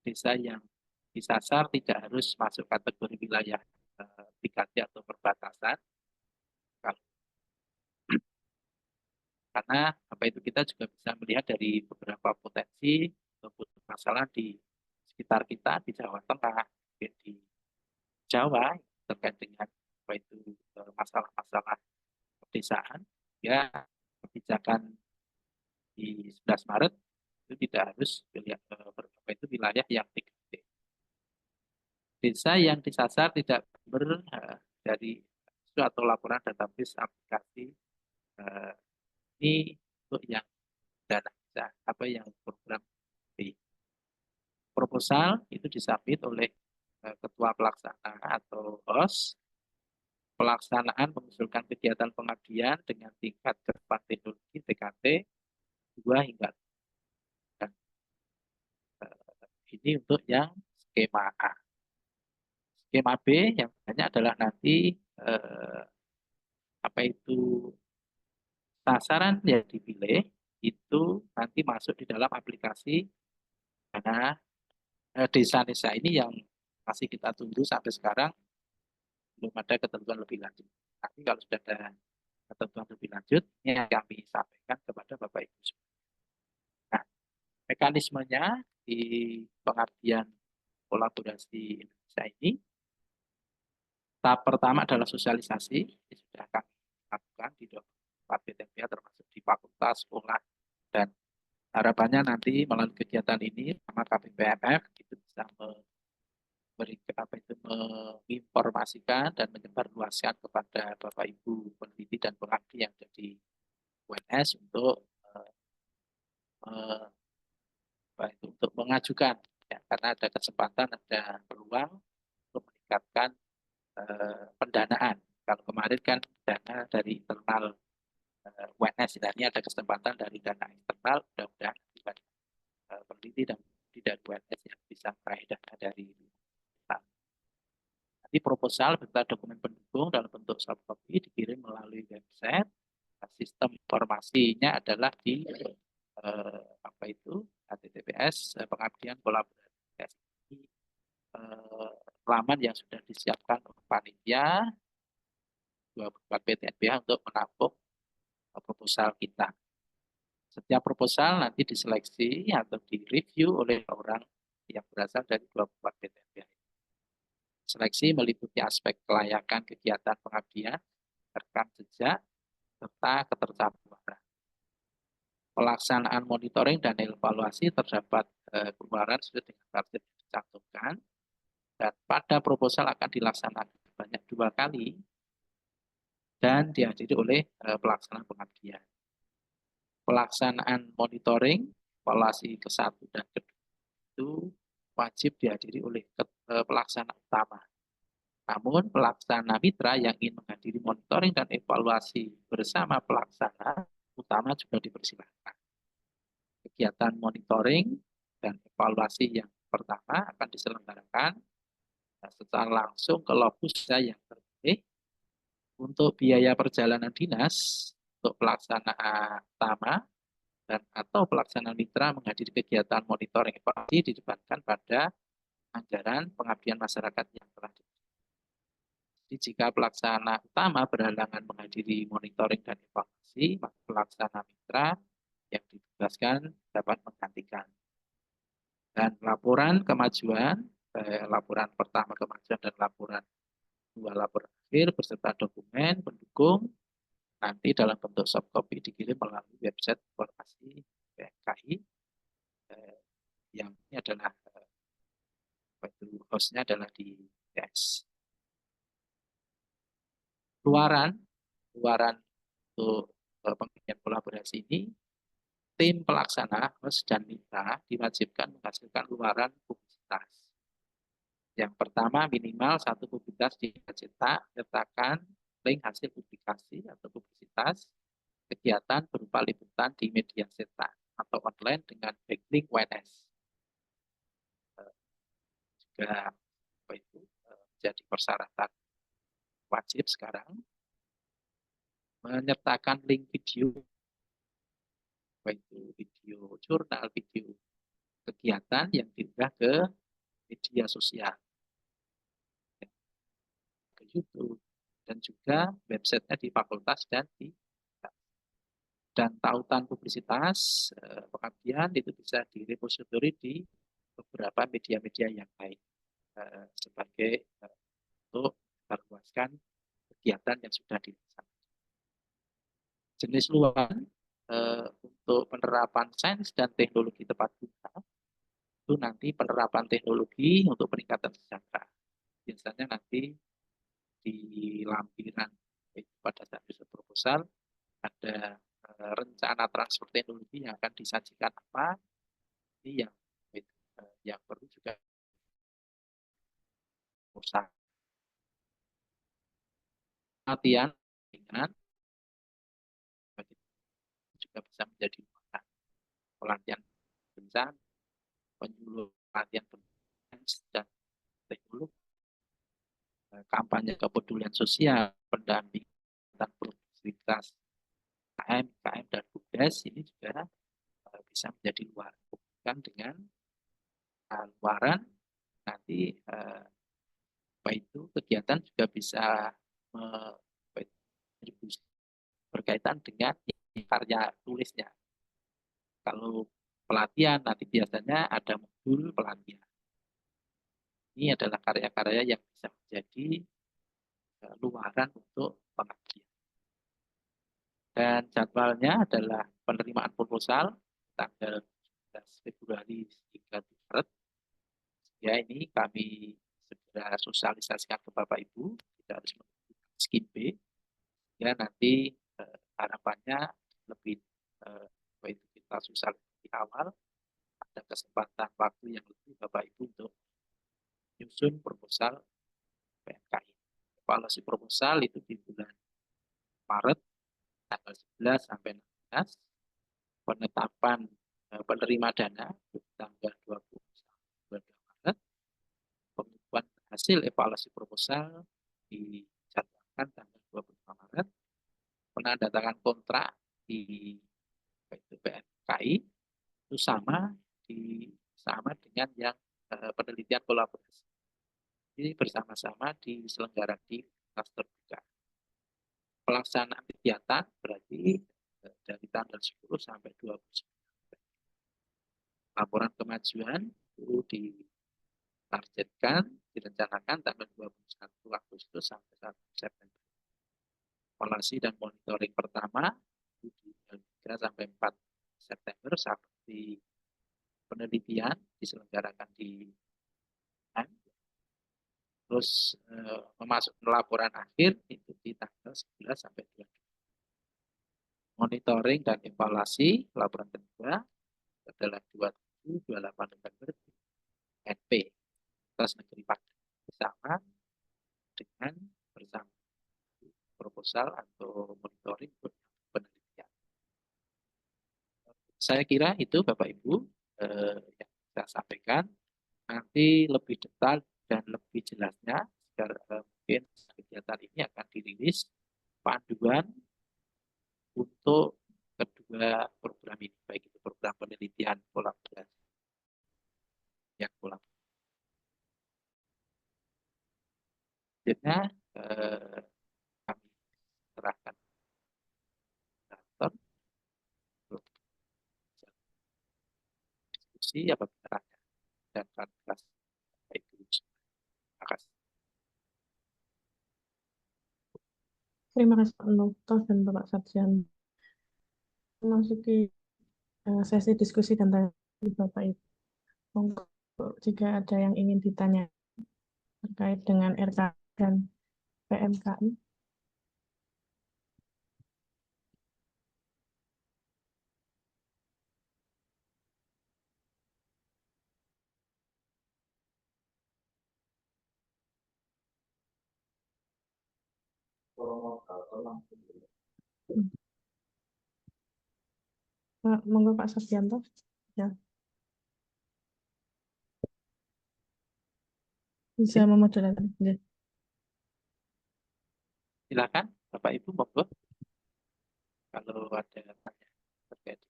Speaker 7: Desa yang disasar tidak harus masuk kategori wilayah 3T atau perbatasan. Karena kita juga bisa melihat dari beberapa potensi ataupun masalah di sekitar kita di Jawa Tengah, di Jawa terkait dengan masalah-masalah pedesaan, ya kebijakan di 11 Maret itu tidak harus wilayah yang 3T. Desa yang disasar tidak dari atau laporan database aplikasi ini untuk yang dana yang program B. Proposal itu disubmit oleh ketua pelaksana atau host. Pelaksanaan mengusulkan kegiatan pengabdian dengan tingkat kedepan teknologi TKT 2 hingga 3. Ini untuk yang skema A. Skema B yang banyak adalah nanti apa itu sasaran yang dipilih itu nanti masuk di dalam aplikasi dana desa-desa ini yang masih kita tunggu sampai sekarang belum ada ketentuan lebih lanjut. Tapi kalau sudah ada ketentuan lebih lanjut, ini yang kami sampaikan kepada Bapak Ibu semua. Nah, mekanismenya di pengabdian kolaborasi Indonesia ini, tahap pertama adalah sosialisasi, ini sudah kami lakukan di 24 PTNBH termasuk di fakultas, sekolah, dan harapannya nanti melalui kegiatan ini sama KPPMF itu bisa menginformasikan dan menyebarluaskan kepada Bapak Ibu peneliti dan pengabdi yang jadi UNS untuk untuk mengajukan ya, karena ada kesempatan, ada peluang untuk meningkatkan pendanaan. Kalau kemarin kan dana dari internal UNS, dan ini ada kesempatan dari dana eksternal, mudah-mudahan peneliti dan tidak UNS yang bisa meraih dana dari nanti proposal beserta dokumen pendukung dalam bentuk soft copy dikirim melalui website. Sistem informasinya adalah di apa itu https pengabdian kolaborasi laman yang sudah disiapkan oleh panitia 24 PTNBH untuk menampung proposal kita. Setiap proposal nanti diseleksi atau direview oleh orang yang berasal dari 24 PTNBH. Seleksi meliputi aspek kelayakan kegiatan pengabdian, rekam jejak, serta ketercapaian. Pelaksanaan monitoring dan evaluasi terdapat keluaran sesuai dengan target yang dicantumkan, dan pada proposal akan dilaksanakan sebanyak 2 kali dan dihadiri oleh pelaksana pengabdian. Pelaksanaan monitoring, evaluasi ke-1 dan ke-2 itu wajib dihadiri oleh pelaksana utama. Namun pelaksana mitra yang ingin menghadiri monitoring dan evaluasi bersama pelaksana utama juga dipersilakan. Kegiatan monitoring dan evaluasi yang pertama akan diselenggarakan secara langsung ke lokus yang terpilih. Untuk biaya perjalanan dinas untuk pelaksana utama dan atau pelaksana mitra menghadiri kegiatan monitoring evaluasi dibebankan pada anggaran pengabdian masyarakat yang telah diberikan. Jadi jika pelaksana utama berhalangan menghadiri monitoring dan evaluasi, maka pelaksana mitra yang ditugaskan dapat menggantikan. Dan laporan kemajuan, laporan pertama kemajuan dan laporan 2 laporan akhir beserta dokumen pendukung nanti dalam bentuk soft copy dikirim melalui website informasi PMKI yang ini adalah hostnya adalah di ITS. Luaran untuk pengabdian kolaborasi ini, tim pelaksana host dan mitra diwajibkan menghasilkan luaran publisitas. Yang pertama, minimal 1 publikasi dicetak, sertakan link hasil publikasi atau publisitas kegiatan berupa liputan di media cetak atau online dengan backlink WNS. Juga itu jadi persyaratan wajib sekarang. Menyertakan link video, baik itu video jurnal, video kegiatan yang diunggah ke media sosial, ke YouTube, dan juga websitenya di fakultas dan tautan publisitas pengabdian itu bisa direpositori di beberapa media-media yang lain sebagai untuk meluaskan kegiatan yang sudah dilaksanakan. Jenis luaran untuk penerapan sains dan teknologi tepat guna itu nanti penerapan teknologi untuk peningkatan sejahtera. Biasanya nanti di lampiran pada saat riset proposal ada rencana transfer teknologi yang akan disajikan apa, ini yang perlu juga usaha latihan dengan juga bisa menjadi pelatihan bencana, penyuluh pelatihan dan teknologi, kampanye kepedulian sosial, pendamping tentang produktivitas KM, KM dan BUMDes ini juga bisa menjadi luaran, bukan dengan luaran nanti apa itu kegiatan juga bisa berkaitan dengan karya tulisnya. Kalau pelatihan nanti biasanya ada modul pelatihan. Ini adalah karya-karya yang bisa menjadi luaran untuk pengabdian. Dan jadwalnya adalah penerimaan proposal tanggal 17 Februari hingga 2 Maret. Ya, ini kami segera sosialisasikan ke Bapak Ibu, tidak harus menunggu skin B. Ya, nanti harapannya lebih itu kita sosialisasi di awal, ada kesempatan waktu yang lebih Bapak Ibu untuk menyusun proposal PMKI. Evaluasi proposal itu di bulan Maret, tanggal 11 sampai 16. Penetapan penerima dana di tanggal 20 sampai 22 Maret. Pengumuman hasil evaluasi proposal dijadwalkan tanggal 25 Maret. Penandatangan kontrak di PMKI itu sama dengan yang penelitian kolaborasi. Ini bersama-sama diselenggarakan di kelas terbuka. Pelaksanaan kegiatan berarti dari tanggal 10 sampai 29. Laporan kemajuan itu ditargetkan, direncanakan tanggal 21 Agustus sampai 1 September. Evaluasi dan monitoring pertama itu di 3 sampai 4 September seperti penelitian diselenggarakan di terus memasuk laporan akhir itu di tanggal 11 sampai 22. Monitoring dan evaluasi laporan kedua adalah 27-28 November NP Universitas Negeri Padang bersama proposal atau monitoring penelitian. Saya kira itu Bapak Ibu yang saya sampaikan. Nanti lebih detail dan lebih jelasnya mungkin kegiatan ini akan dirilis panduan untuk kedua program ini, baik itu program penelitian kolaborasi yang kolaborasi. Selanjutnya kami serahkan untuk diskusi apabila ada dan klarifikasi. Terima kasih.
Speaker 1: Terima kasih Pak Noto dan Bapak Sarjana. Memasuki sesi diskusi dan tanya Bapak Ibu. Monggo jika ada yang ingin ditanya terkait dengan RK dan PMKI. Monggo Pak Sarjanto. Ya. Bisa memoderator. Ya.
Speaker 7: Silakan Bapak Ibu, monggo kalau ada tanya terkait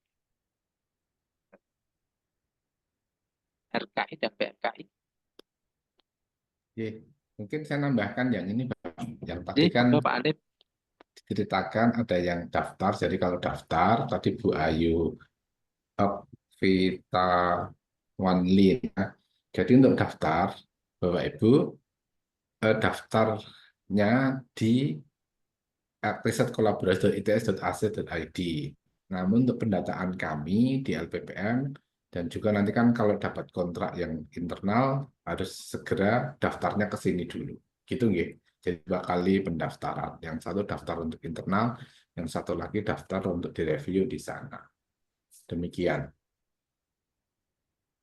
Speaker 7: RKI dan PMKI.
Speaker 5: Oke, mungkin saya nambahkan yang ini, Pak. Yang tadi
Speaker 7: Jadi,
Speaker 5: kan
Speaker 7: Pak Alif.
Speaker 5: diceritakan ada yang daftar. Jadi kalau daftar, tadi Bu Ayu, Vita, Wanli, ya. Jadi untuk daftar, Bapak Ibu, daftarnya di risetkolaborasi.its.ac.id. Namun untuk pendataan kami di LPPM, dan juga nanti kan kalau dapat kontrak yang internal, harus segera daftarnya ke sini dulu. Gitu nggih. Jadi 2 kali pendaftaran. Yang satu daftar untuk internal, yang satu lagi daftar untuk direview di sana. Demikian.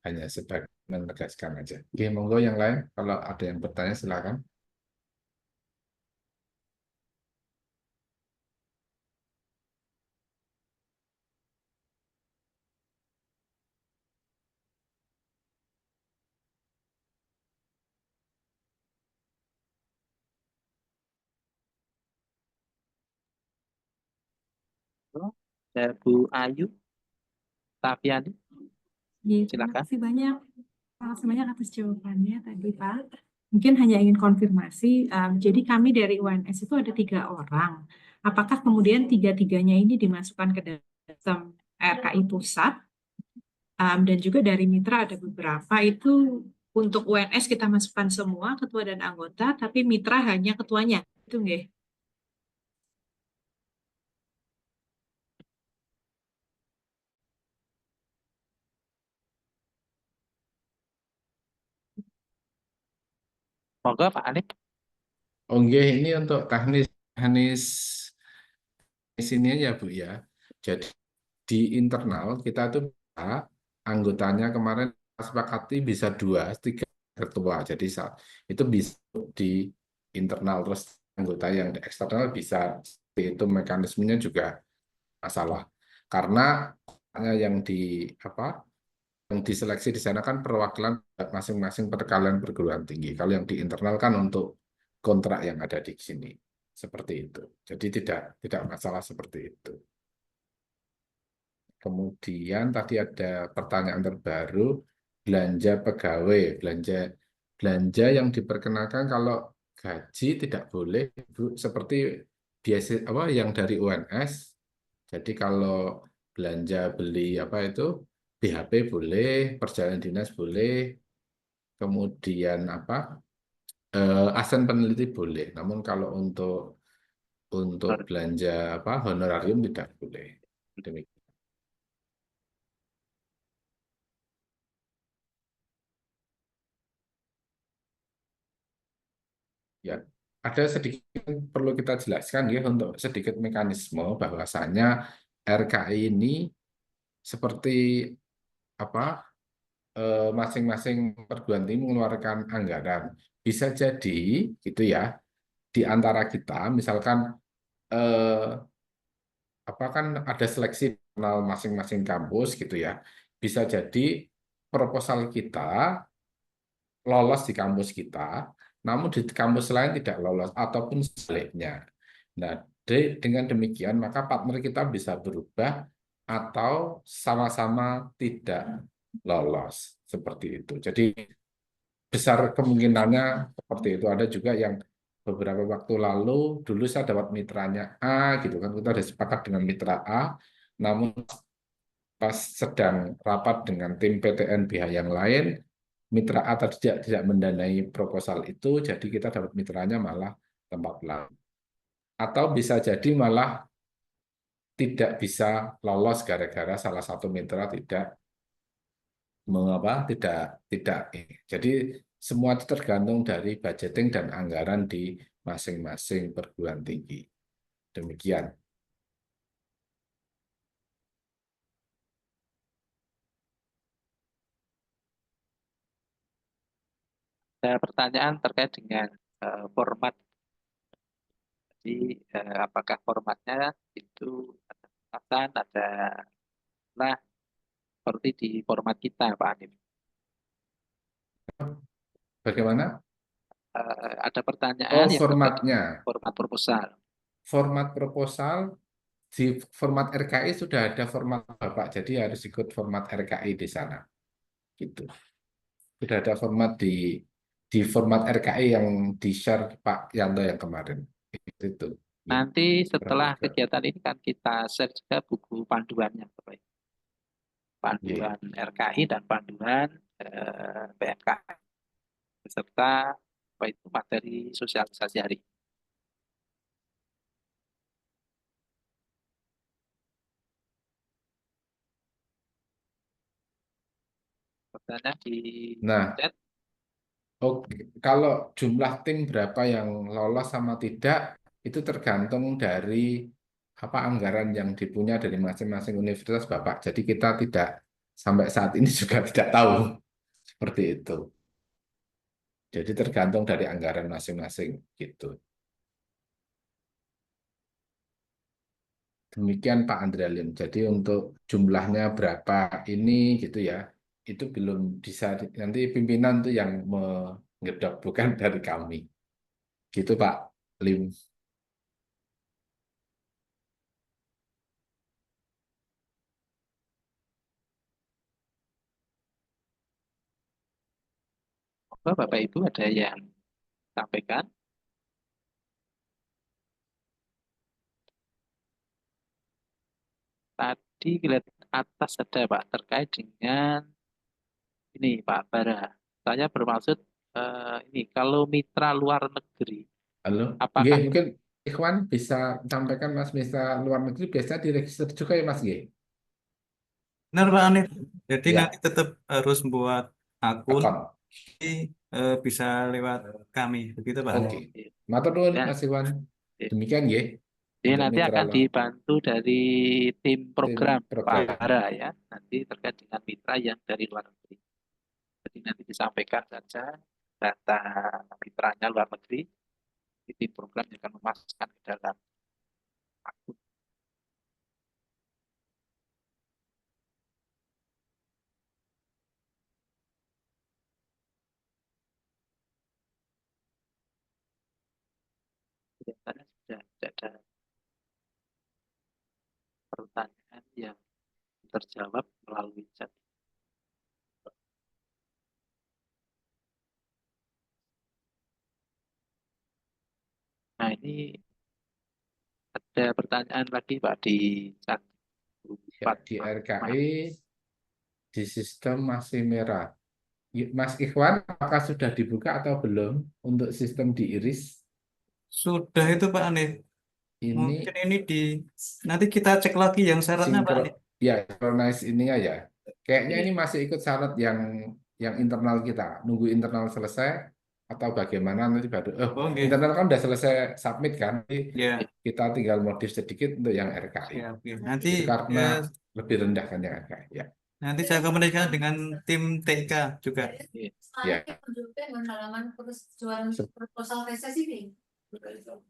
Speaker 5: Hanya sebagai menegaskan aja. Oke, monggo yang lain. Kalau ada yang bertanya, silakan.
Speaker 7: Ada Bu Ayu Tafiani,
Speaker 8: Ya, terima
Speaker 7: silakan.
Speaker 8: kasih banyak. Terima kasih banyak atas jawabannya tadi, Pak. Mungkin hanya ingin konfirmasi, jadi kami dari UNS itu ada 3 orang. Apakah kemudian tiga-tiganya ini dimasukkan ke dalam sistem RKI pusat, dan juga dari mitra ada beberapa itu untuk UNS kita masukkan semua ketua dan anggota, tapi mitra hanya ketuanya. Itu nggih?
Speaker 7: Monggo Pak Alif.
Speaker 5: Oh nggih, ini untuk teknis sini ya Bu ya. Jadi di internal kita tuh bisa, anggotanya kemarin sepakati bisa 2, 3 ketua. Jadi itu bisa di internal, terus anggota yang di eksternal bisa, itu mekanismenya juga masalah. Karena yang di apa yang diseleksi di sana kan perwakilan masing-masing perkalian perguruan tinggi. Kalau yang di internal kan untuk kontrak yang ada di sini. Seperti itu. Jadi tidak masalah seperti itu. Kemudian tadi ada pertanyaan terbaru, belanja pegawai, belanja yang diperkenalkan kalau gaji tidak boleh, Bu, seperti biasa apa yang dari UNS. Jadi kalau belanja beli apa itu BHP boleh, perjalanan dinas boleh, kemudian apa asen peneliti boleh. Namun kalau untuk belanja apa honorarium tidak boleh. Demikian. Ya, ada sedikit yang perlu kita jelaskan ya untuk sedikit mekanisme bahwasanya RKI ini seperti apa masing-masing perguruan tinggi mengeluarkan anggaran. Bisa jadi gitu ya di antara kita misalkan eh, apa kan ada seleksi internal masing-masing kampus gitu ya. Bisa jadi proposal kita lolos di kampus kita, namun di kampus lain tidak lolos ataupun sebaliknya. Nah, dengan demikian maka partner kita bisa berubah atau sama-sama tidak lolos seperti itu. Jadi besar kemungkinannya seperti itu. Ada juga yang beberapa waktu lalu dulu saya dapat mitranya A gitu kan, kita sudah sepakat dengan mitra A, namun pas sedang rapat dengan tim PTN pihak yang lain, mitra A tidak mendanai proposal itu, jadi kita dapat mitranya malah tempat lain. Atau bisa jadi malah tidak bisa lolos gara-gara salah satu mitra tidak mengapa tidak ini. Jadi semua itu tergantung dari budgeting dan anggaran di masing-masing perguruan tinggi. Demikian.
Speaker 7: Ada pertanyaan terkait dengan format. Jadi apakah formatnya itu ada nah seperti di format kita Pak Anif.
Speaker 5: Bagaimana?
Speaker 7: Ada pertanyaan yang terkait
Speaker 5: Formatnya.
Speaker 7: dengan format proposal.
Speaker 5: Format proposal di format RKI sudah ada format Bapak, jadi harus ikut format RKI di sana. Gitu. Sudah ada format di format RKI yang di-share Pak Yanto yang kemarin. Itu.
Speaker 7: Nanti setelah kegiatan ini kan kita share juga buku panduannya, Bapak. Panduan RKI dan panduan PMKI beserta apa itu materi sosialisasi hari ini. Pertanyaan di chat.
Speaker 5: Oke, kalau jumlah tim berapa yang lolos sama tidak itu tergantung dari apa anggaran yang dipunya dari masing-masing universitas Bapak. Jadi kita tidak sampai saat ini juga tidak tahu seperti itu. Jadi tergantung dari anggaran masing-masing gitu. Demikian Pak Andralin. Jadi untuk jumlahnya berapa ini gitu ya, itu belum bisa nanti pimpinan tuh yang mengedok bukan dari kami. Gitu Pak Lim.
Speaker 7: Bapak Ibu ada yang sampaikan? Tadi lihat atas ada Pak terkait dengan ini Pak Bara. Saya bermaksud ini kalau mitra luar negeri,
Speaker 5: Halo,
Speaker 7: apakah
Speaker 5: mungkin Ikhwan bisa sampaikan Mas mitra luar negeri biasa diregister juga ya Mas G?
Speaker 9: Benar Pak Anif. Jadi
Speaker 5: Ya,
Speaker 9: nanti tetap harus buat akun,
Speaker 5: akun.
Speaker 9: tapi bisa lewat kami, begitu Pak Anif.
Speaker 5: Oke. Matur nuwun
Speaker 7: Ya.
Speaker 5: Mas Ikhwan. Demikian ya.
Speaker 7: Jadi
Speaker 5: Untuk
Speaker 7: nanti
Speaker 5: mitra
Speaker 7: akan
Speaker 5: luar-
Speaker 7: dibantu dari tim program
Speaker 5: program.
Speaker 7: Pak Bara ya, nanti terkait dengan mitra yang dari luar negeri. Jadi nanti disampaikan saja data mitranya luar negeri, tim program yang akan memasukkan ke dalam akun. Kelihatannya sudah tidak ada pertanyaan yang terjawab melalui chat. Nah ini ada pertanyaan lagi Pak di chat.
Speaker 5: Ya, di RKI di sistem masih merah. Mas Ikhwan, apakah sudah dibuka atau belum untuk sistem di Iris?
Speaker 9: Sudah itu Pak Anif.
Speaker 5: Ini
Speaker 9: Mungkin ini nanti kita cek lagi yang syaratnya Pak Anif.
Speaker 5: ya, synchronize ininya ya. Kayaknya ini masih ikut syarat yang internal kita. Nunggu internal selesai atau bagaimana nanti baru.
Speaker 9: Oke.
Speaker 5: Internal kan udah selesai submit kan. Nanti
Speaker 9: Ya,
Speaker 5: kita tinggal modif sedikit untuk yang RKI.
Speaker 9: ya, oke. Nanti
Speaker 5: Itu karena lebih rendah kan yang RKI. Ya.
Speaker 9: nanti saya komunikasikan dengan tim TK juga.
Speaker 5: Ya.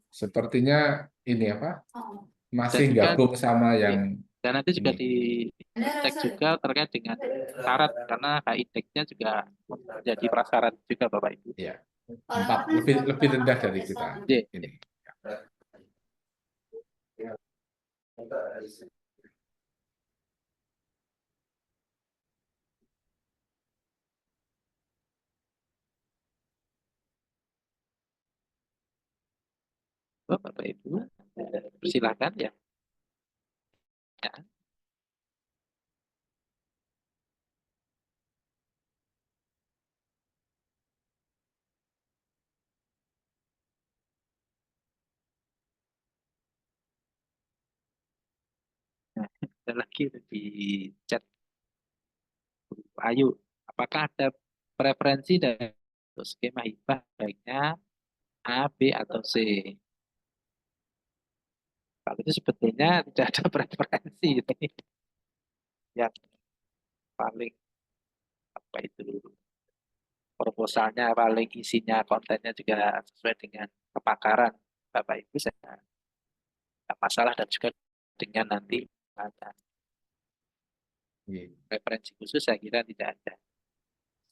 Speaker 5: Sepertinya ini apa? Masih
Speaker 7: Dan juga-
Speaker 5: gabung sama yang
Speaker 7: Dan nanti juga
Speaker 5: ini.
Speaker 7: dicek juga terkait dengan syarat karena HI-Index-nya juga menjadi prasyarat juga Bapak Ibu.
Speaker 5: Ya. 4 lebih rendah dari kita.
Speaker 7: Iya.
Speaker 5: Ini.
Speaker 7: Bapak Ibu, persilakan ya. Ya. Nah, ada lagi di chat. Ayu, apakah ada preferensi dari untuk skema hibah baiknya A, B, atau C? Kalau itu sebetulnya tidak ada preferensi ini. Yang paling apa itu proposalnya paling isinya kontennya juga sesuai dengan kepakaran Bapak Ibu, saya tidak masalah, dan juga dengan nanti ada
Speaker 5: Iya.
Speaker 7: referensi khusus saya kira tidak ada.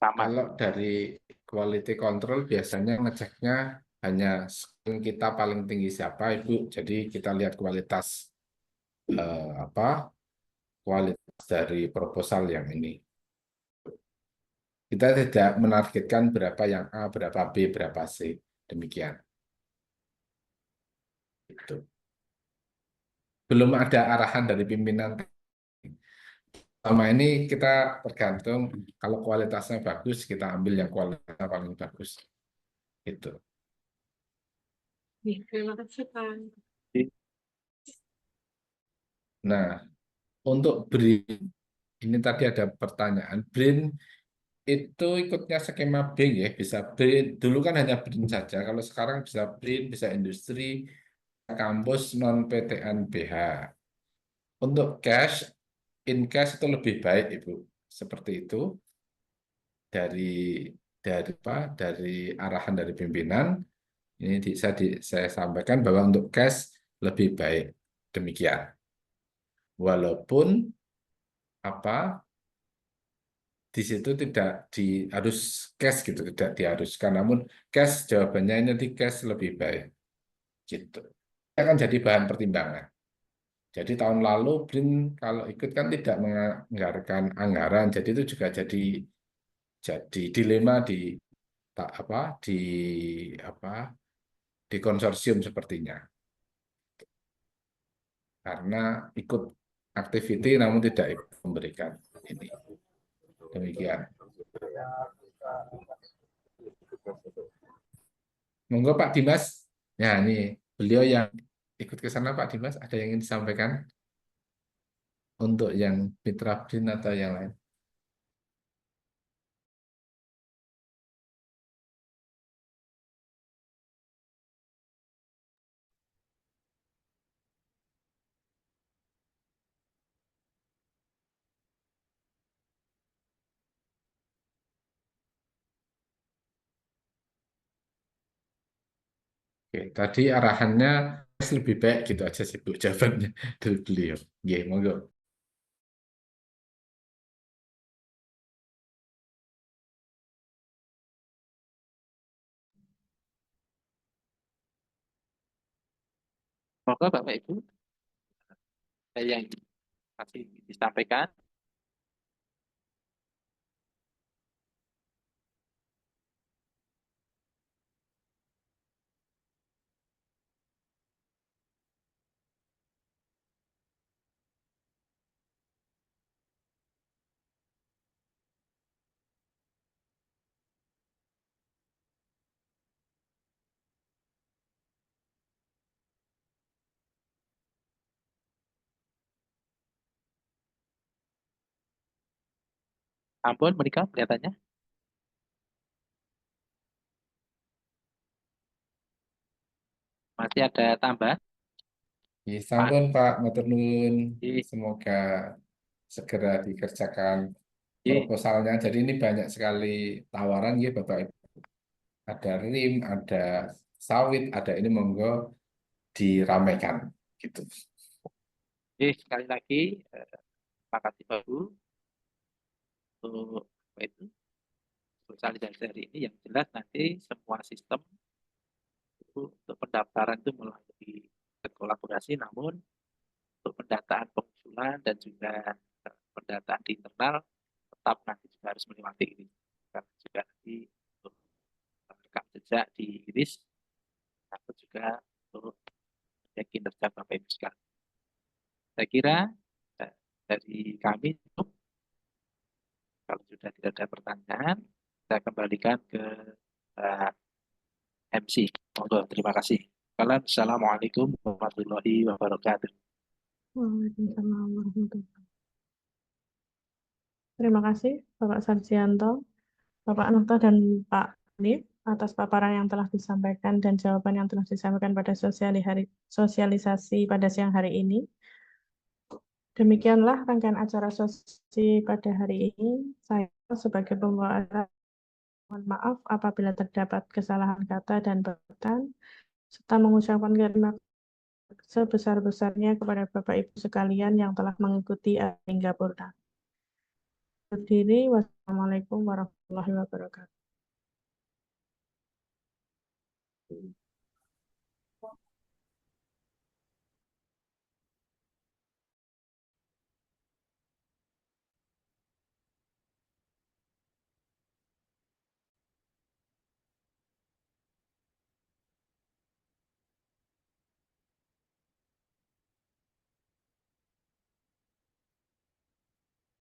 Speaker 7: Sama.
Speaker 5: Kalau dari quality control biasanya ngeceknya hanya screen kita paling tinggi siapa Ibu. Jadi kita lihat kualitas kualitas dari proposal yang ini. Kita tidak menargetkan berapa yang A, berapa B, berapa C. Demikian. Itu. Belum ada arahan dari pimpinan. Selama ini kita tergantung kalau kualitasnya bagus, kita ambil yang kualitasnya paling bagus. Itu.
Speaker 8: Terima kasih Pak.
Speaker 5: Nah, untuk BRIN, ini tadi ada pertanyaan. BRIN itu ikutnya skema BIN ya, bisa BRIN. Dulu kan hanya BRIN saja, kalau sekarang bisa BRIN, bisa industri, kampus, non-PTN BH. Untuk cash, in cash itu lebih baik Ibu. Seperti itu. Dari arahan dari pimpinan, ini saya sampaikan bahwa untuk cash lebih baik. Demikian. Walaupun di situ tidak harus cash gitu, tidak diharuskan, namun cash jawabannya ini nanti cash lebih baik gitu. Akan jadi bahan pertimbangan. Jadi tahun lalu BRIN kalau ikut kan tidak menganggarkan anggaran, jadi itu juga jadi dilema di di konsorsium sepertinya, karena ikut activity namun tidak ikut memberikan ini. Demikian. Monggo Pak Dimas. Ya, ini beliau yang ikut ke sana Pak Dimas. Ada yang ingin disampaikan untuk yang Mitra BRIN atau yang lain? Oke, tadi arahannya lebih baik gitu aja sih Bu jawabannya dari beliau. Oke, monggo.
Speaker 7: Monggo Bapak Ibu, ada yang masih disampaikan. Ampun, menikah kelihatannya. Masih ada tambahan?
Speaker 5: Ya, sampun Pak, matur nuwun.
Speaker 7: Iya.
Speaker 5: Semoga segera dikerjakan
Speaker 7: Iya.
Speaker 5: proposalnya. Jadi ini banyak sekali tawaran ya Bapak Ibu. Ada rim, ada sawit, ada ini monggo diramaikan gitu.
Speaker 7: Oke, sekali lagi terima kasih Bapak Ibu untuk apa itu sosialisasi hari ini. Yang jelas nanti semua sistem itu untuk pendaftaran itu melalui kolaborasi, namun untuk pendataan pengusulan dan juga pendataan di internal tetap nanti juga harus melewati ini. Karena juga nanti untuk rekam jejak di iris atau juga untuk kinerja Bapak Ibu sekalian. Saya kira dari kami cukup. Kalau sudah tidak ada pertanyaan, saya kembalikan ke MC. Monggo, terima kasih. Assalamualaikum warahmatullahi wabarakatuh.
Speaker 1: Waalaikumsalam warahmatullahi wabarakatuh. Terima kasih Bapak Sarjianto, Bapak Nokta, dan Pak Alif atas paparan yang telah disampaikan dan jawaban yang telah disampaikan pada sosialisasi pada siang hari ini. Demikianlah rangkaian acara sosialisasi pada hari ini. Saya sebagai pembawa acara mohon maaf apabila terdapat kesalahan kata dan perkataan, serta mengucapkan terima kasih sebesar-besarnya kepada Bapak Ibu sekalian yang telah mengikuti hingga purna. Berdiri, wassalamualaikum warahmatullahi wabarakatuh.